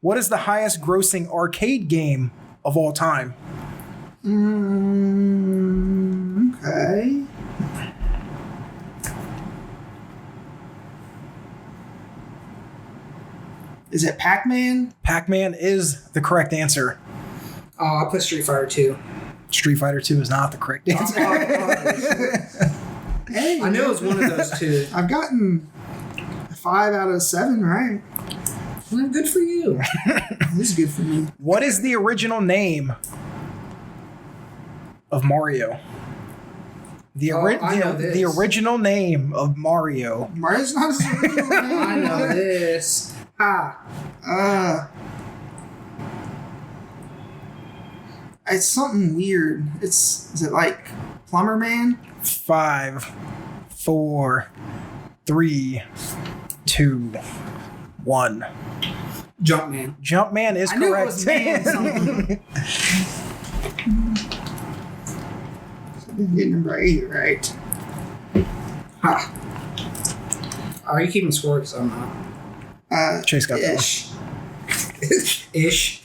[SPEAKER 1] What is the highest grossing arcade game of all time?
[SPEAKER 2] Okay. Is it Pac-Man?
[SPEAKER 1] Pac-Man is the correct answer.
[SPEAKER 3] Oh, I put Street Fighter 2.
[SPEAKER 1] Street Fighter 2 is not the correct answer.
[SPEAKER 2] Hey,
[SPEAKER 3] I knew it was one of those two.
[SPEAKER 2] I've gotten 5 out of 7 right.
[SPEAKER 3] Well, good for you.
[SPEAKER 2] This is good for me.
[SPEAKER 1] What is the original name of Mario? The original name of Mario.
[SPEAKER 2] Mario's not his original name.
[SPEAKER 3] I know this.
[SPEAKER 2] It's something weird. Is it like Plumber Man?
[SPEAKER 1] 5, 4, 3, 2, 1.
[SPEAKER 3] Jumpman.
[SPEAKER 1] Jumpman is
[SPEAKER 2] I knew it
[SPEAKER 1] correct.
[SPEAKER 2] was man something. Getting right.
[SPEAKER 3] Ha. Are you keeping score? Because I'm not.
[SPEAKER 1] Chase got that
[SPEAKER 2] Ish.
[SPEAKER 3] Ish.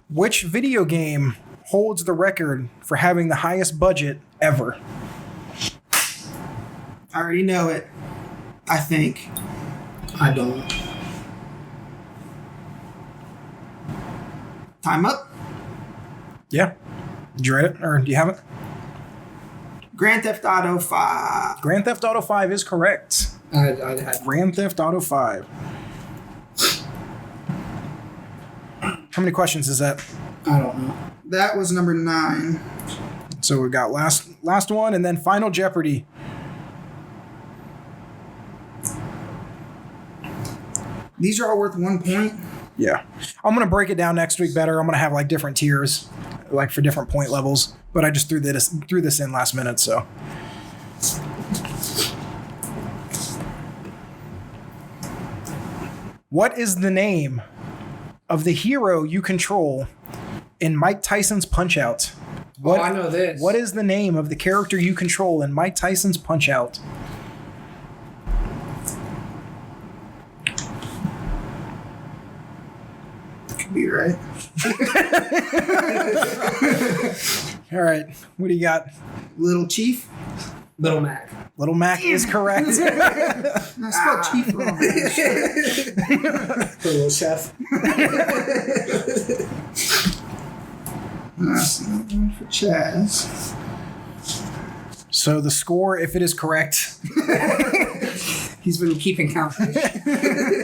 [SPEAKER 1] Which video game holds the record for having the highest budget ever?
[SPEAKER 2] I already know it. I think.
[SPEAKER 3] I don't.
[SPEAKER 2] Time up.
[SPEAKER 1] Yeah. Did you write it? Or do you have it?
[SPEAKER 2] Grand Theft Auto 5.
[SPEAKER 1] Grand Theft Auto 5 is correct.
[SPEAKER 3] I had.
[SPEAKER 1] Grand Theft Auto 5. How many questions is that?
[SPEAKER 3] I don't know.
[SPEAKER 2] That was number 9.
[SPEAKER 1] So we got last one and then Final Jeopardy.
[SPEAKER 2] These are all worth 1 point.
[SPEAKER 1] Yeah. I'm going to break it down next week better. I'm going to have like different tiers, like for different point levels. But I just threw this in last minute, so. What is the name of the hero you control in Mike Tyson's Punch-Out?
[SPEAKER 3] Oh, I know this.
[SPEAKER 1] What is the name of the character you control in Mike Tyson's Punch-Out?
[SPEAKER 2] Could be right.
[SPEAKER 1] All right. What do you got?
[SPEAKER 2] Little Chief.
[SPEAKER 3] Little Mac.
[SPEAKER 1] Little Mac is correct.
[SPEAKER 2] I spelled Chief wrong.
[SPEAKER 3] Little Chef.
[SPEAKER 2] That's not one for Chaz.
[SPEAKER 1] So the score, if it is correct,
[SPEAKER 3] He's been keeping count.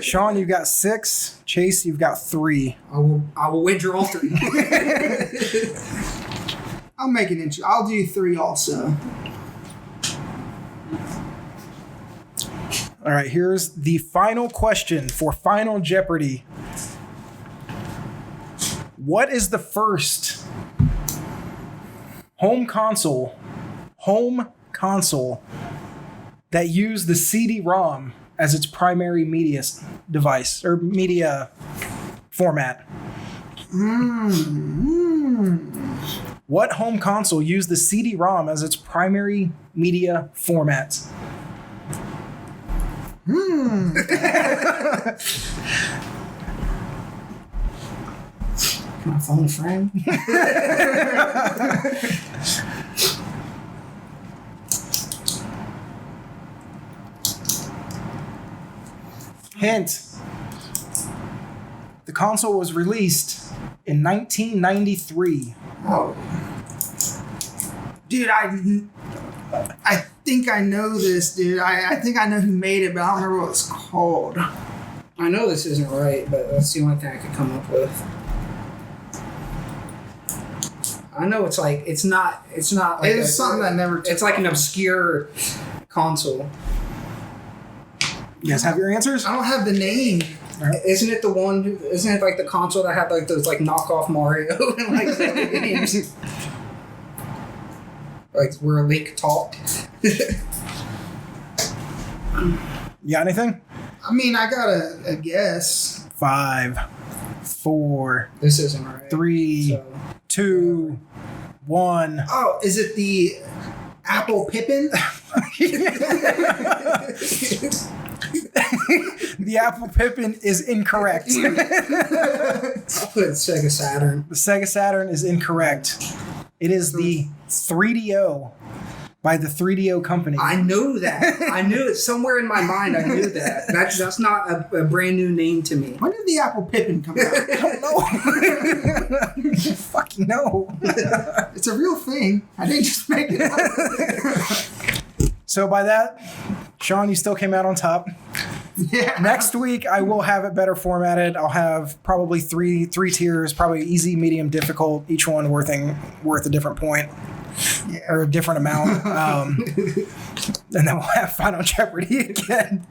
[SPEAKER 1] Sean, you've got 6. Chase, you've got 3.
[SPEAKER 3] I will withdraw 3.
[SPEAKER 2] I'll make it interesting. I'll do 3 also.
[SPEAKER 1] All right, here's the final question for Final Jeopardy. What is the first home console that used the CD-ROM as its primary media device or media format? What home console used the CD-ROM as its primary media format?
[SPEAKER 3] Can I phone a friend?
[SPEAKER 1] Hint. The console was released in 1993.
[SPEAKER 2] Oh. Dude, I think I know this, dude. I think I know who made it, but I don't remember what it's called.
[SPEAKER 3] I know this isn't right, but that's the only thing I could come up with. I know it's like it's not like
[SPEAKER 2] It's something that never.
[SPEAKER 3] it's like an obscure console.
[SPEAKER 1] You guys have your answers?
[SPEAKER 2] I don't have the name.
[SPEAKER 3] Isn't it the one? Isn't it like the console that had like those like knockoff Mario and like Zelda games? Like where Link talked.
[SPEAKER 1] You got anything?
[SPEAKER 2] I mean, I got a guess.
[SPEAKER 1] 5, 4,
[SPEAKER 3] This isn't right.
[SPEAKER 1] 3,
[SPEAKER 3] So,
[SPEAKER 1] 2, 1.
[SPEAKER 2] Oh, is it the Apple Pippin?
[SPEAKER 1] The Apple Pippin is incorrect.
[SPEAKER 3] I'll put Sega Saturn.
[SPEAKER 1] The Sega Saturn is incorrect. It is the 3DO. by the 3DO company.
[SPEAKER 3] I knew that. I knew it somewhere in my mind. I knew that. That's not a brand new name to me.
[SPEAKER 2] When did the Apple Pippin come out?
[SPEAKER 1] I don't know. Fucking no.
[SPEAKER 2] It's a real thing. I didn't just make it up.
[SPEAKER 1] So by that, Sean, you still came out on top.
[SPEAKER 2] Yeah.
[SPEAKER 1] Next week, I will have it better formatted. I'll have probably three tiers, probably easy, medium, difficult, each one worth a different point.
[SPEAKER 2] Yeah.
[SPEAKER 1] Or a different amount. And then we'll have Final Jeopardy again.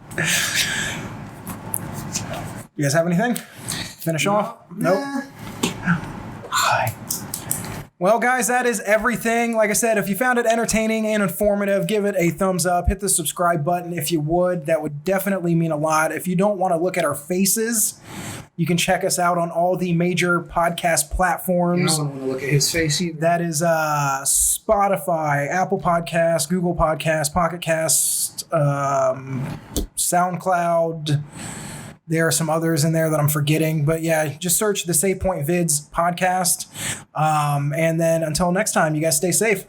[SPEAKER 1] You guys have anything? Finish off? Nope. Hi. Well, guys, that is everything. Like I said, if you found it entertaining and informative, give it a thumbs up. Hit the subscribe button if you would. That would definitely mean a lot. If you don't want to look at our faces, you can check us out on all the major podcast platforms.
[SPEAKER 3] I don't want to look at his face either.
[SPEAKER 1] That is Spotify, Apple Podcasts, Google Podcasts, Pocket Cast, SoundCloud. There are some others in there that I'm forgetting. But yeah, just search the Save Point Vids podcast. And then until next time, you guys stay safe.